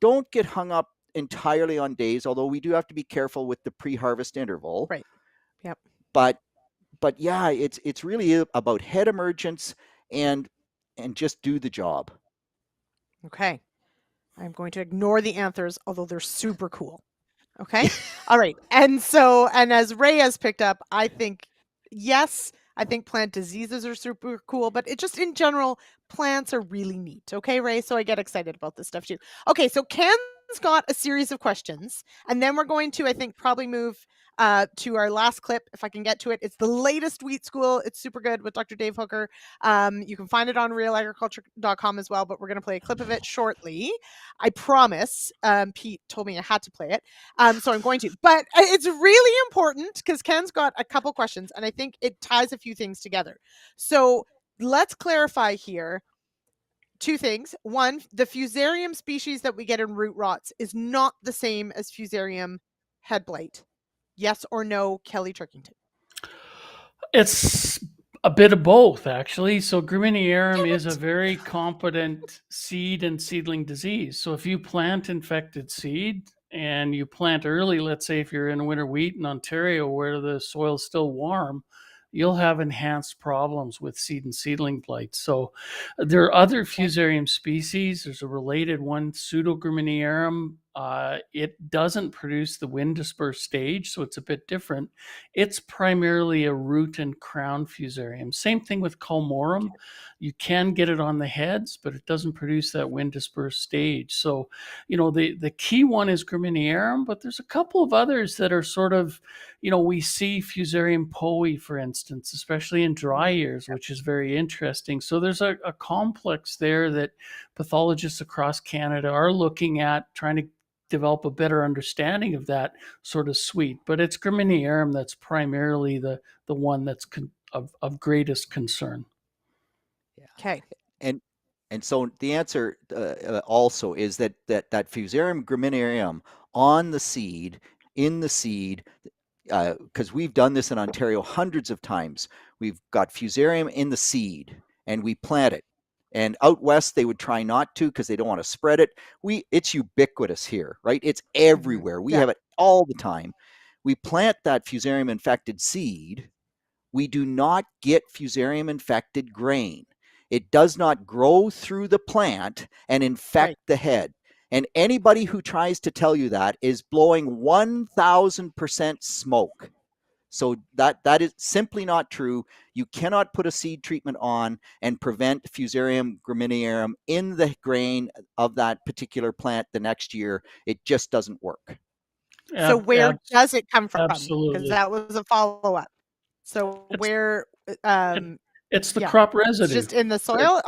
Don't get hung up entirely on days, although we do have to be careful with the pre-harvest interval. Right. Yep. But yeah, it's really about head emergence and just do the job. Okay. I'm going to ignore the anthers, although they're super cool. Okay. All right. And as Ray has picked up, I think, yes, I think plant diseases are super cool, but it just in general, plants are really neat. Okay, Ray? So I get excited about this stuff too. Okay. So Ken's got a series of questions, and then we're going to, I think, probably move to our last clip, if I can get to it. It's the latest Wheat School. It's super good with Dr. Dave Hooker. You can find it on realagriculture.com as well, but we're going to play a clip of it shortly. I promise. Pete told me I had to play it, so I'm going to. But it's really important because Ken's got a couple questions, and I think it ties a few things together. So let's clarify here. 2 things. One, the Fusarium species that we get in root rots is not the same as Fusarium head blight. Yes or no, Kelly Turkington? It's a bit of both, actually. So Graminearum is a very competent seed and seedling disease. So if you plant infected seed and you plant early, let's say if you're in winter wheat in Ontario where the soil's still warm, you'll have enhanced problems with seed and seedling blight. So there are other Fusarium species. There's a related one, Pseudograminearum. It doesn't produce the wind dispersed stage, so it's a bit different. It's primarily a root and crown Fusarium. Same thing with Culmorum. You can get it on the heads, but it doesn't produce that wind dispersed stage. So, the key one is Graminearum, but there's a couple of others that are sort of, we see Fusarium poe, for instance, especially in dry years, which is very interesting. So there's a complex there that pathologists across Canada are looking at, trying to develop a better understanding of that sort of suite. But it's Graminearum that's primarily the one that's of greatest concern. Okay. And so the answer also is that Fusarium graminearum on the seed, in the seed, because we've done this in Ontario hundreds of times. We've got Fusarium in the seed and we plant it. And out west, they would try not to because they don't want to spread it. It's ubiquitous here, right? It's everywhere. We have it all the time. We plant that Fusarium infected seed. We do not get Fusarium infected grain. It does not grow through the plant and infect the head. And anybody who tries to tell you that is blowing 1,000% smoke. So that is simply not true. You cannot put a seed treatment on and prevent Fusarium graminearum in the grain of that particular plant the next year. It just doesn't work. So where does it come from? Absolutely. Because that was a follow-up. So where... it's the crop residue. It's just in the soil?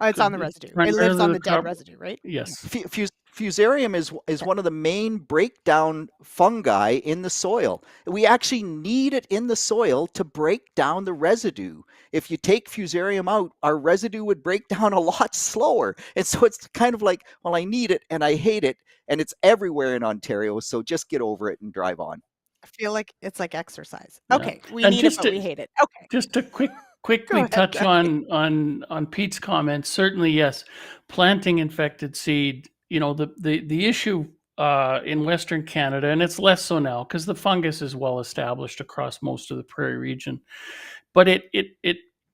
It's on the residue. It lives on the dead residue, right? Yes. Fusarium is one of the main breakdown fungi in the soil. We actually need it in the soil to break down the residue. If you take Fusarium out, our residue would break down a lot slower. And so it's kind of like, well, I need it and I hate it, and it's everywhere in Ontario, so just get over it and drive on. I feel like it's like exercise. Yeah. Okay, we And need it, but we hate it. Okay. Just to Go quickly ahead, touch Kelly. on Pete's comments, certainly yes, planting infected seed. You know, the issue in Western Canada, and it's less so now because the fungus is well established across most of the prairie region. But it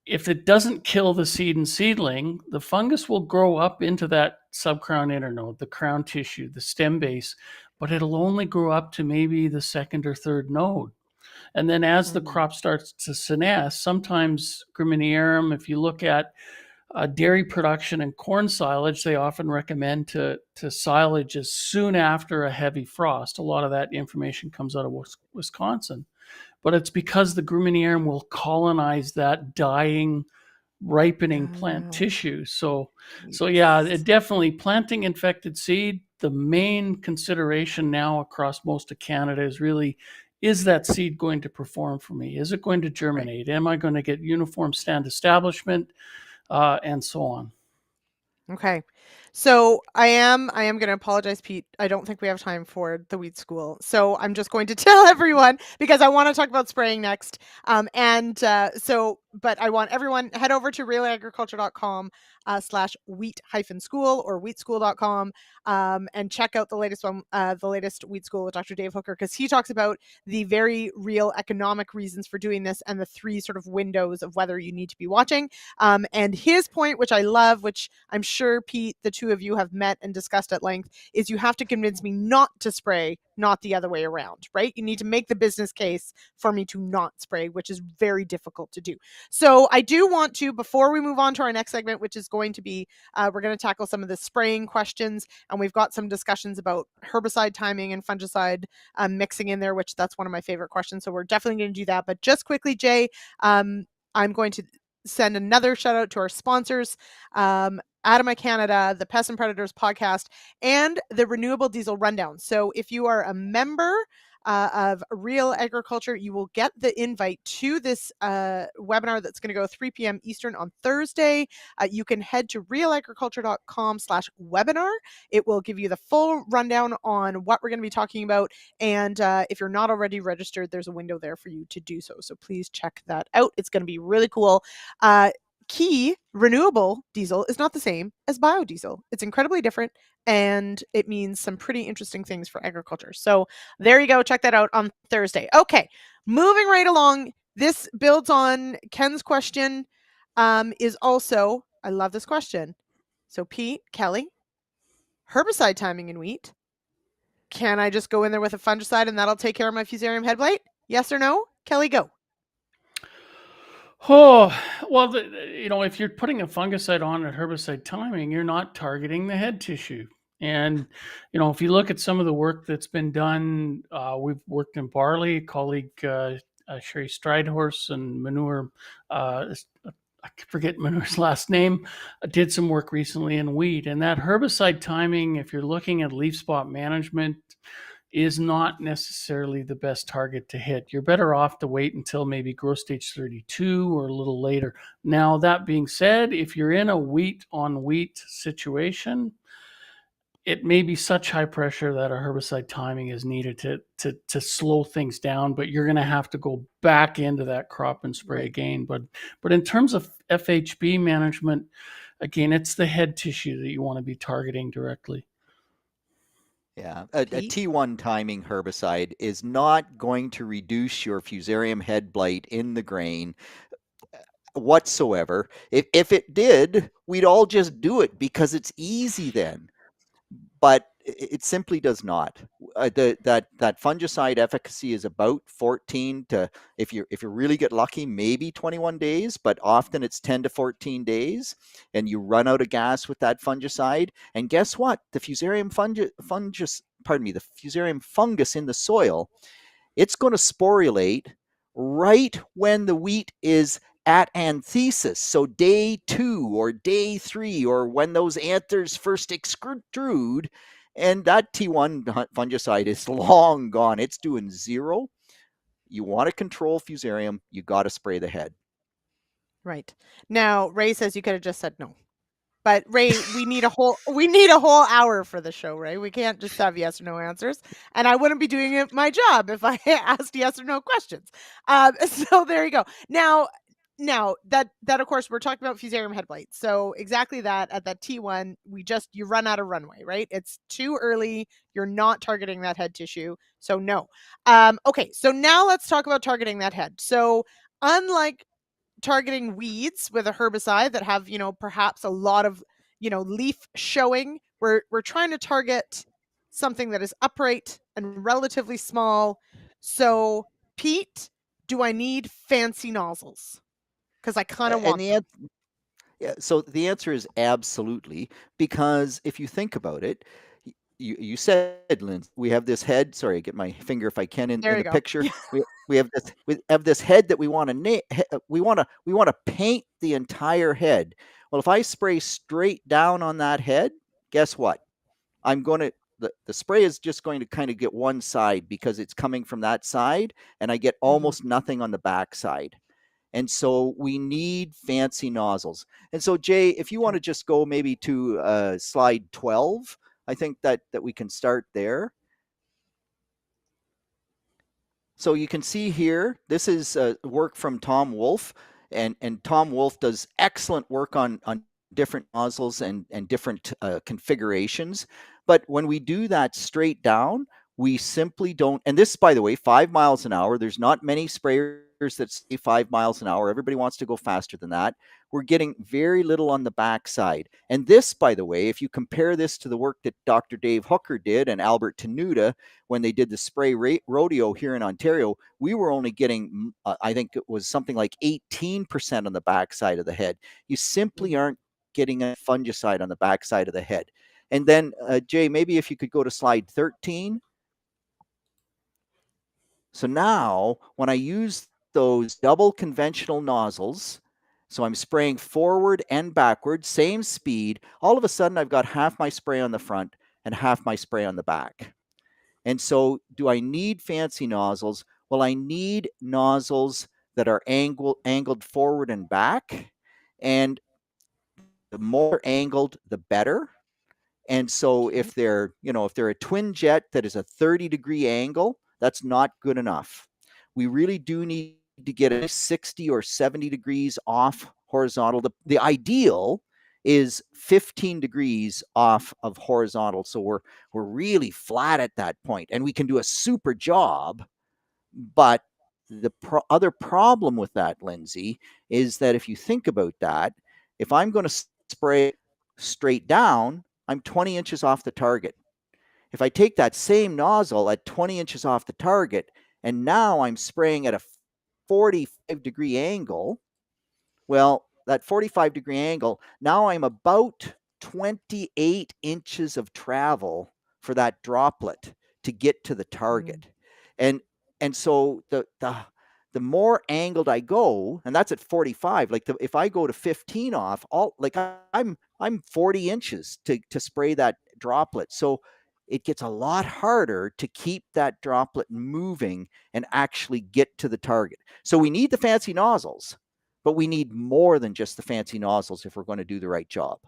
if it doesn't kill the seed and seedling, the fungus will grow up into that subcrown internode, the crown tissue, the stem base, but it'll only grow up to maybe the second or third node. And then as the crop starts to senesce, sometimes Graminearum, if you look at dairy production and corn silage, they often recommend to silage as soon after a heavy frost. A lot of that information comes out of Wisconsin. But it's because the Graminearum will colonize that dying, ripening plant tissue. So yeah, it definitely planting infected seed. The main consideration now across most of Canada is really, is that seed going to perform for me? Is it going to germinate? Am I going to get uniform stand establishment? And so on. Okay. So I am going to apologize, Pete. I don't think we have time for the weed school. So I'm just going to tell everyone, because I want to talk about spraying next. But I want everyone head over to realagriculture.com /wheat-school or wheatschool.com and check out the latest one, the latest Weed School with Dr. Dave Hooker, because he talks about the very real economic reasons for doing this and the three sort of windows of whether you need to be watching. And his point, which I love, which I'm sure, Pete, the two of you have met and discussed at length, is you have to convince me not to spray, not the other way around, right? You need to make the business case for me to not spray, which is very difficult to do. So I do want to, before we move on to our next segment, which is going to be, we're going to tackle some of the spraying questions, and we've got some discussions about herbicide timing and fungicide mixing in there, which that's one of my favorite questions. So we're definitely going to do that. But just quickly, Jay, I'm going to send another shout out to our sponsors, ADAMA Canada, the Pest and Predators podcast, and the Renewable Diesel Rundown. So if you are a member of Real Agriculture, you will get the invite to this webinar that's going to go 3 p.m. Eastern on Thursday. You can head to realagriculture.com/webinar. It will give you the full rundown on what we're going to be talking about. And if you're not already registered, there's a window there for you to do so. So please check that out. It's going to be really cool. Key renewable diesel is not the same as biodiesel. It's incredibly different, and it means some pretty interesting things for agriculture. So there you go. Check that out on Thursday. Okay, moving right along. This builds on Ken's question. Is also, I love this question. So Pete, Kelly, herbicide timing in wheat. Can I just go in there with a fungicide and that'll take care of my Fusarium head blight? Yes or no? Kelly, go. Oh, well, if you're putting a fungicide on at herbicide timing, you're not targeting the head tissue. And, if you look at some of the work that's been done, we've worked in barley, colleague Sherry Stridehorse and Manure, I forget Manure's last name, did some work recently in wheat. And that herbicide timing, if you're looking at leaf spot management, is not necessarily the best target to hit. You're better off to wait until maybe growth stage 32 or a little later. Now, that being said, if you're in a wheat on wheat situation, it may be such high pressure that a herbicide timing is needed to slow things down, but you're going to have to go back into that crop and spray again. But in terms of FHB management, again, it's the head tissue that you want to be targeting directly. Yeah, a T1 timing herbicide is not going to reduce your Fusarium head blight in the grain whatsoever. If it did, we'd all just do it because it's easy then. But it simply does not. That fungicide efficacy is about 14 to, if you really get lucky, maybe 21 days, but often it's 10 to 14 days, and you run out of gas with that fungicide. And guess what? The Fusarium the Fusarium fungus in the soil, it's going to sporulate right when the wheat is at anthesis, so day 2 or day 3, or when those anthers first extrude, And that T1 fungicide is long gone. It's doing zero. You want to control Fusarium, you got to spray the head. Right. Now, Ray says you could have just said no. But Ray, we need a whole hour for the show, Ray. We can't just have yes or no answers. And I wouldn't be doing my job if I asked yes or no questions. So there you go. Now that of course we're talking about Fusarium head blight. So exactly that at that T1, you run out of runway, right? It's too early. You're not targeting that head tissue. So no. Okay, so now let's talk about targeting that head. So unlike targeting weeds with a herbicide that have, perhaps a lot of, leaf showing, we're trying to target something that is upright and relatively small. So, Pete, do I need fancy nozzles? Because I kind of And want the them. Yeah, so the answer is absolutely, because if you think about it, you said, Lynn, we have this head. Sorry, get my finger if I can There in you the go. picture. We have this head that we want to we want to paint the entire head. Well, if I spray straight down on that head, guess what? I'm going to the spray is just going to kind of get one side because it's coming from that side, and I get almost nothing on the back side. And so we need fancy nozzles. And so, Jay, if you want to just go maybe to slide 12, I think that we can start there. So you can see here, this is work from Tom Wolfe, and Tom Wolfe does excellent work on different nozzles and different configurations. But when we do that straight down, we simply don't. And this, by the way, 5 miles an hour. There's not many sprayers that say 5 miles an hour. Everybody wants to go faster than that. We're getting very little on the backside. And this, by the way, if you compare this to the work that Dr. Dave Hooker did and Albert Tenuta when they did the spray rodeo here in Ontario, we were only getting, I think it was something like 18% on the backside of the head. You simply aren't getting a fungicide on the backside of the head. And then, Jay, maybe if you could go to slide 13. So now, when I use those double conventional nozzles, so I'm spraying forward and backward, same speed, all of a sudden I've got half my spray on the front and half my spray on the back. And so, do I need fancy nozzles? Well, I need nozzles that are angled forward and back. And the more angled, the better. And so if they're a twin jet that is a 30-degree angle, that's not good enough. We really do need to get a 60 or 70 degrees off horizontal. The ideal is 15 degrees off of horizontal. So we're really flat at that point, and we can do a super job. But the other problem with that, Lyndsey, is that if you think about that, if I'm going to spray straight down, I'm 20 inches off the target. If I take that same nozzle at 20 inches off the target, and now I'm spraying at a 45-degree angle, well, that 45-degree angle, now I'm about 28 inches of travel for that droplet to get to the target. And so the more angled I go, and that's at 45, like if I go to 15 off, I'm 40 inches to spray that droplet. So it gets a lot harder to keep that droplet moving and actually get to the target. So we need the fancy nozzles, but we need more than just the fancy nozzles if we're going to do the right job.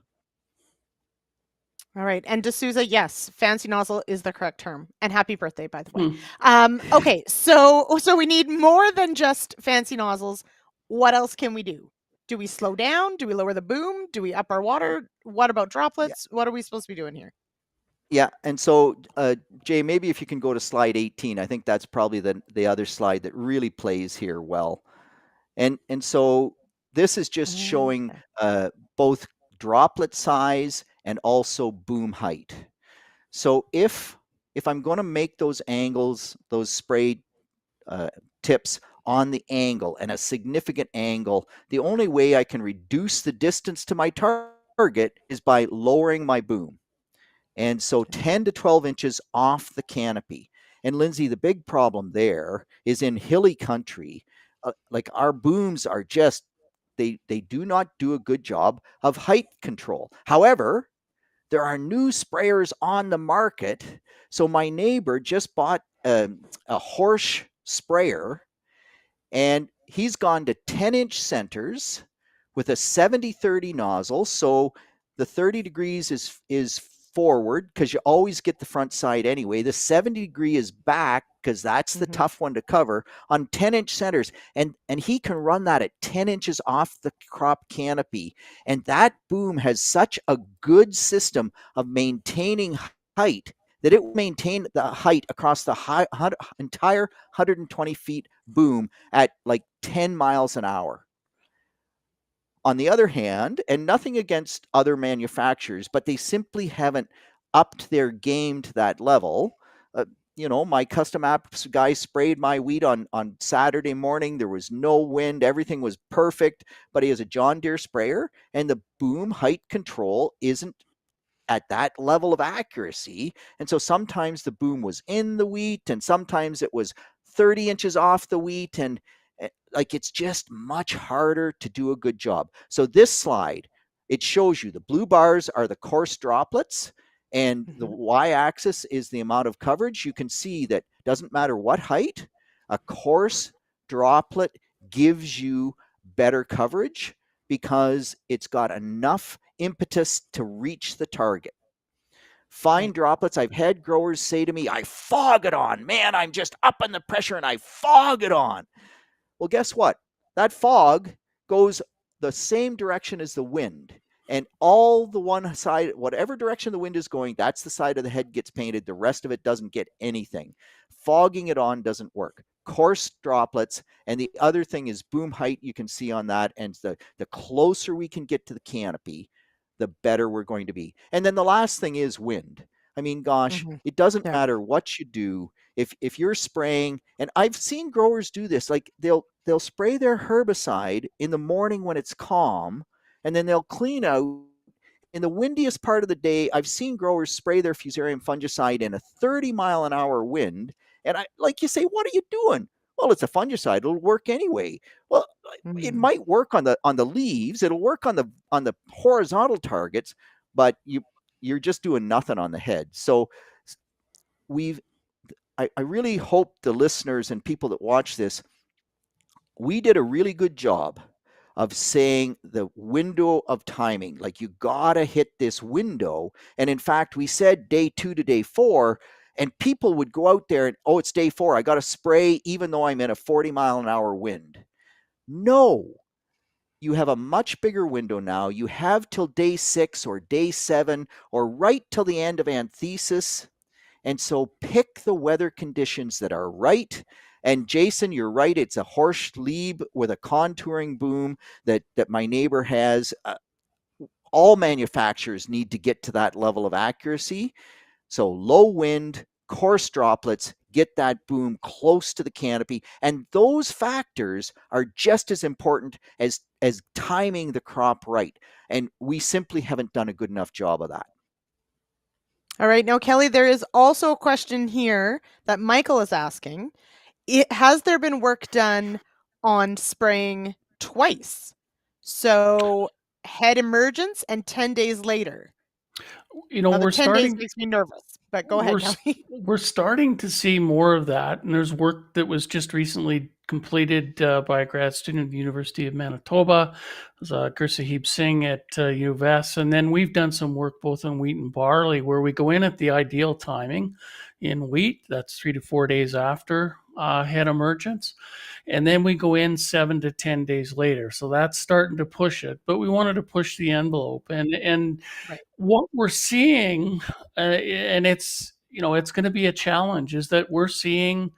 All right. And D'Souza, yes, fancy nozzle is the correct term. And happy birthday, by the way. Hmm. Okay, so we need more than just fancy nozzles. What else can we do? Do we slow down? Do we lower the boom? Do we up our water? What about droplets? What are we supposed to be doing here? Yeah, and so Jay, maybe if you can go to slide 18, I think that's probably the other slide that really plays here well. And so this is just showing both droplet size and also boom height. So if I'm going to make those angles, those spray tips on the angle and a significant angle, the only way I can reduce the distance to my target is by lowering my boom. And so 10 to 12 inches off the canopy. And Lyndsey, the big problem there is in hilly country, like our booms are just, they do not do a good job of height control. However, there are new sprayers on the market. So my neighbor just bought a horse sprayer, and he's gone to 10-inch centers with a 70-30 nozzle. So the 30 degrees is forward because you always get the front side anyway. The 70 degree is back because that's the tough one to cover on 10-inch centers. And he can run that at 10 inches off the crop canopy. And that boom has such a good system of maintaining height that it will maintain the height across the entire 120 feet boom at like 10 miles an hour. On the other hand, and nothing against other manufacturers, but they simply haven't upped their game to that level. My custom apps guy sprayed my wheat on Saturday morning. There was no wind. Everything was perfect, but he has a John Deere sprayer, and the boom height control isn't at that level of accuracy. And so sometimes the boom was in the wheat, and sometimes it was 30 inches off the wheat. And it's just much harder to do a good job. So this slide, it shows you the blue bars are the coarse droplets, and the y-axis is the amount of coverage. You can see that doesn't matter what height, a coarse droplet gives you better coverage because it's got enough impetus to reach the target. Fine droplets, I've had growers say to me, I fog it on. Man, I'm just upping the pressure and I fog it on. Well, guess what? That fog goes the same direction as the wind. And all the one side, whatever direction the wind is going, that's the side of the head gets painted. The rest of it doesn't get anything. Fogging it on doesn't work. Coarse droplets, and the other thing is boom height. You can see on that, and the closer we can get to the canopy, the better we're going to be. And then the last thing is wind. I mean, gosh, it doesn't matter what you do. If you're spraying, and I've seen growers do this, like they'll spray their herbicide in the morning when it's calm, and then they'll clean out in the windiest part of the day. I've seen growers spray their Fusarium fungicide in a 30-mile-an-hour wind, and like you say, what are you doing? Well, it's a fungicide; it'll work anyway. Well, it might work on the leaves, it'll work on the horizontal targets, but you're just doing nothing on the head. So I really hope the listeners and people that watch this, we did a really good job of saying the window of timing. Like, you gotta hit this window. And in fact, we said day 2 to day 4, and people would go out there and, oh, it's day 4, I gotta spray even though I'm in a 40-mile-an-hour wind. No, you have a much bigger window now. You have till day 6 or day 7 or right till the end of anthesis. And so pick the weather conditions that are right. And Jason, you're right. It's a horse leab with a contouring boom that my neighbor has. All manufacturers need to get to that level of accuracy. So low wind, coarse droplets, get that boom close to the canopy. And those factors are just as important as timing the crop right. And we simply haven't done a good enough job of that. All right. Now, Kelly, there is also a question here that Michael is asking. Has there been work done on spraying twice? So head emergence and 10 days later. We're 10 days makes me nervous, but go ahead, Kelly. We're starting to see more of that. And there's work that was just recently completed by a grad student at the University of Manitoba. It was Gursahib Singh at U of S. And then we've done some work both on wheat and barley, where we go in at the ideal timing. In wheat, that's 3 to 4 days after head emergence. And then we go in 7 to 10 days later. So that's starting to push it. But we wanted to push the envelope. And what we're seeing, and it's going to be a challenge, is that we're seeing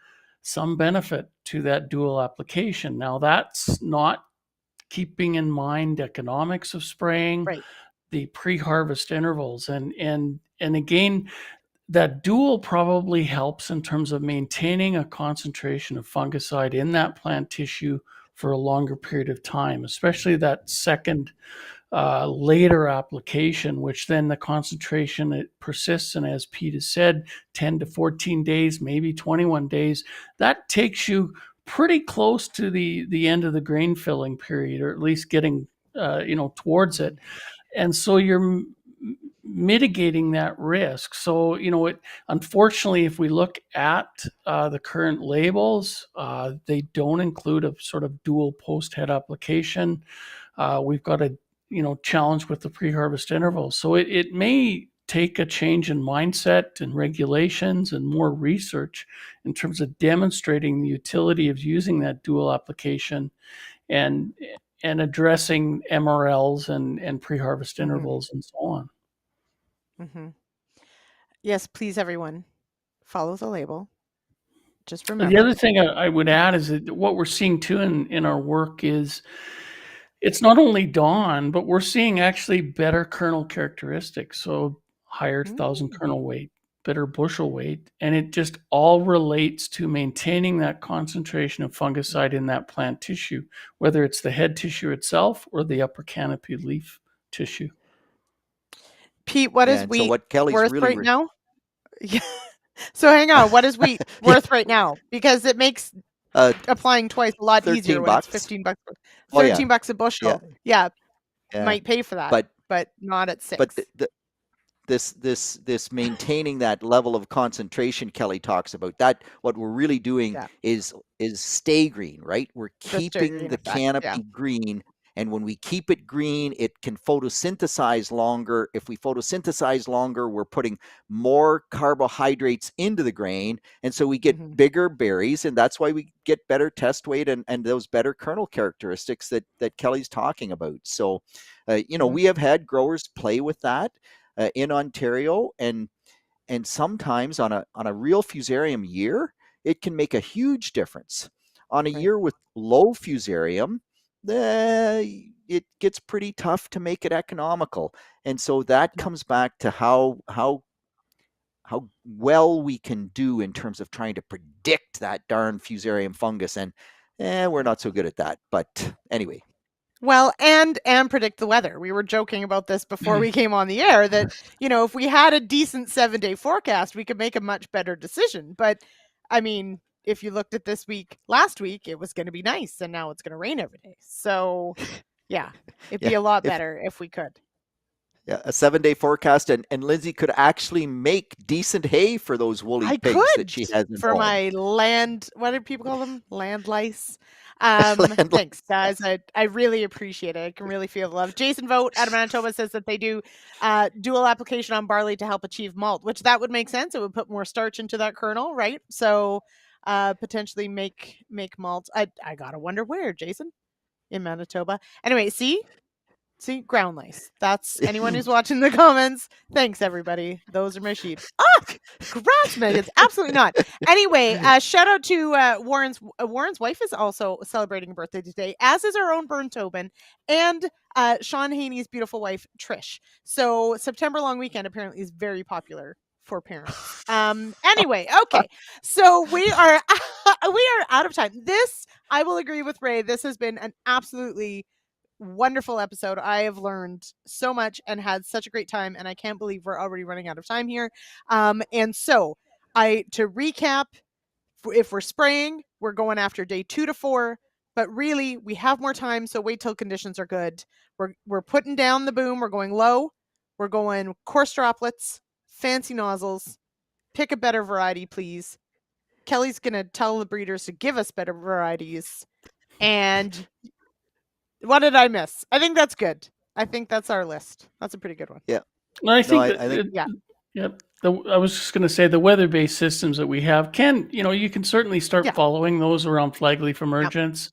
some benefit to that dual application. Now, that's not keeping in mind economics of spraying, the pre-harvest intervals. And again, that dual probably helps in terms of maintaining a concentration of fungicide in that plant tissue for a longer period of time, especially that second later application, which then the concentration, it persists. And as Pete has said, 10 to 14 days, maybe 21 days, that takes you pretty close to the end of the grain filling period, or at least getting towards it. And so you're mitigating that risk. So, unfortunately, if we look at the current labels, they don't include a sort of dual post-head application. We've got a, challenge with the pre-harvest intervals. So it may take a change in mindset and regulations and more research in terms of demonstrating the utility of using that dual application and addressing MRLs and pre-harvest intervals and so on. Yes, please, everyone, follow the label. Just The remember. other thing I would add is that what we're seeing too in our work is it's not only dawn, but we're seeing actually better kernel characteristics. So higher 1,000 kernel weight, better bushel weight, and it just all relates to maintaining that concentration of fungicide in that plant tissue, whether it's the head tissue itself or the upper canopy leaf tissue. Pete, what is And wheat so what Kelly's worth really right now? Yeah. So hang on, what is wheat worth right now? Because it makes applying twice a lot easier when it's $15. $13 a bushel. Yeah. Might pay for that, but not at 6. But this maintaining that level of concentration Kelly talks about, that what we're really doing is stay green, right? We're keeping the canopy green. And when we keep it green, it can photosynthesize longer. If we photosynthesize longer, we're putting more carbohydrates into the grain. And so we get bigger berries. And that's why we get better test weight and those better kernel characteristics that Kelly's talking about. So, we have had growers play with that in Ontario. And sometimes on a real Fusarium year, it can make a huge difference. On a year with low Fusarium, it gets pretty tough to make it economical. And so that comes back to how well we can do in terms of trying to predict that darn Fusarium fungus. And we're not so good at that. But anyway. Well, and predict the weather. We were joking about this before we came on the air that, if we had a decent 7-day forecast, we could make a much better decision. But I mean, if you looked at this week, last week, it was going to be nice, and now it's going to rain every day. So, yeah, it'd be a lot better if we could. Yeah, a 7-day forecast, and Lyndsey could actually make decent hay for those woolly pigs that she has for home. my land. What do people call them? Land lice. Thanks, guys. I really appreciate it. I can really feel the love. Jason Vogt out of Manitoba says that they do dual application on barley to help achieve malt, which that would make sense. It would put more starch into that kernel, right? So potentially make malt. I gotta wonder where, Jason, in Manitoba. Anyway, see ground lice. That's anyone who's watching the comments. Thanks, everybody. Those are my sheep. Grass maggots. Absolutely not. Anyway, shout out to Warren's wife is also celebrating a birthday today, as is our own Burn Tobin, and Sean Haney's beautiful wife, Trish. So September long weekend apparently is very popular for parents. Anyway, okay. So we are out of time. This, I will agree with Ray. This has been an absolutely wonderful episode. I have learned so much and had such a great time, and I can't believe we're already running out of time here. And so to recap, if we're spraying, we're going after day 2 to 4, but really we have more time, so wait till conditions are good. We're putting down the boom. We're going low. We're going coarse droplets, fancy nozzles. Pick a better variety, please. Kelly's gonna tell the breeders to give us better varieties. And what did I miss? I think that's good. I think that's our list. That's a pretty good one. Yeah. I was just going to say the weather-based systems that we have you can certainly start following those around flag leaf emergence.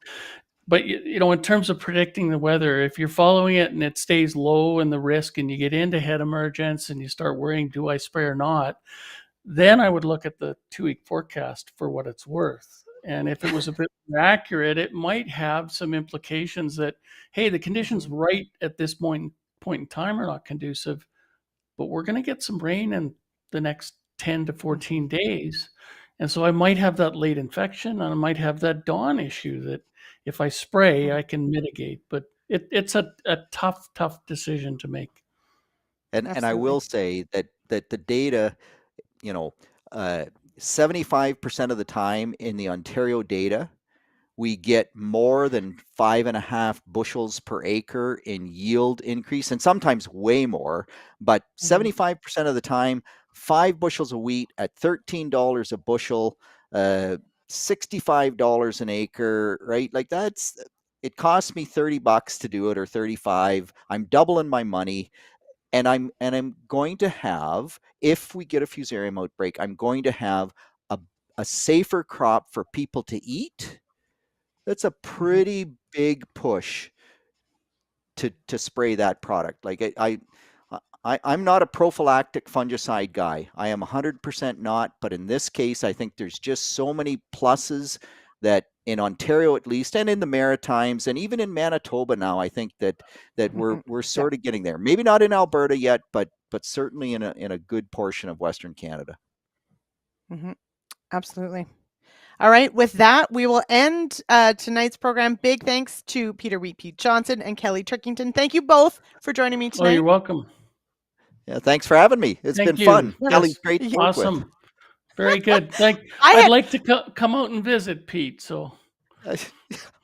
But, in terms of predicting the weather, if you're following it and it stays low in the risk and you get into head emergence and you start worrying, do I spray or not? Then I would look at the 2-week forecast for what it's worth. And if it was a bit more accurate, it might have some implications that, hey, the conditions right at this point in time are not conducive, but we're going to get some rain in the next 10 to 14 days. And so I might have that late infection, and I might have that dawn issue that if I spray, I can mitigate. But it's a tough decision to make. And I will say that the data, 75% of the time in the Ontario data, we get more than 5.5 bushels per acre in yield increase, and sometimes way more. But 75% of the time, 5 bushels of wheat at $13 a bushel, $65 an acre, right? Like it costs me $30 to do it, or 35. I'm doubling my money. And I'm going to have, if we get a Fusarium outbreak, I'm going to have a safer crop for people to eat. That's a pretty big push to spray that product. Like I'm not a prophylactic fungicide guy. I am 100% not. But in this case, I think there's just so many pluses that in Ontario, at least, and in the Maritimes, and even in Manitoba now, I think that we're sort of getting there. Maybe not in Alberta yet, but certainly in a good portion of Western Canada. Absolutely. All right. With that, we will end tonight's program. Big thanks to Peter Wheatpea Johnson and Kelly Turkington. Thank you both for joining me tonight. Oh, you're welcome. Yeah, thanks for having me. It's been fun. Kelly's great to work with. Awesome. Very good. I'd like to come out and visit, Pete. So,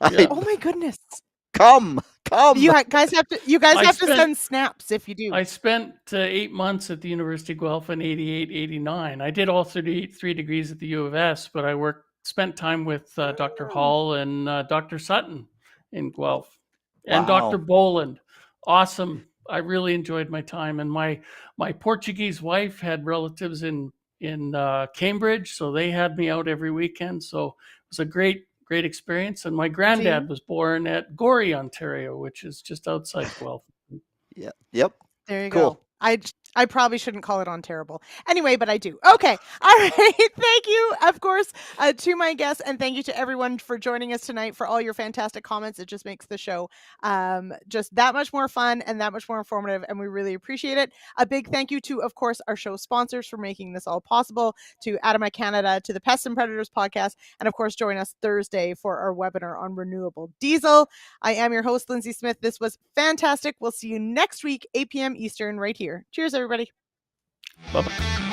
oh my goodness. Come. You guys have to send snaps if you do. I spent 8 months at the University of Guelph in 88, 89. I did all 33 degrees at the U of S, but I spent time with Dr. Hall and Dr. Sutton in Guelph, and Dr. Boland. Awesome. I really enjoyed my time. And my Portuguese wife had relatives in Cambridge, so they had me out every weekend. So it was a great experience. And my granddad was born at Gorey, Ontario, which is just outside Guelph. Yeah. Yep. There you go. I probably shouldn't call it on terrible. Anyway, but I do. Okay. All right. Thank you, of course, to my guests. And thank you to everyone for joining us tonight, for all your fantastic comments. It just makes the show just that much more fun and that much more informative. And we really appreciate it. A big thank you to, of course, our show sponsors for making this all possible, to ADAMA Canada, to the Pest and Predators podcast. And of course, join us Thursday for our webinar on renewable diesel. I am your host, Lyndsey Smith. This was fantastic. We'll see you next week, 8 p.m. Eastern, right here. Cheers, everybody. Bye-bye.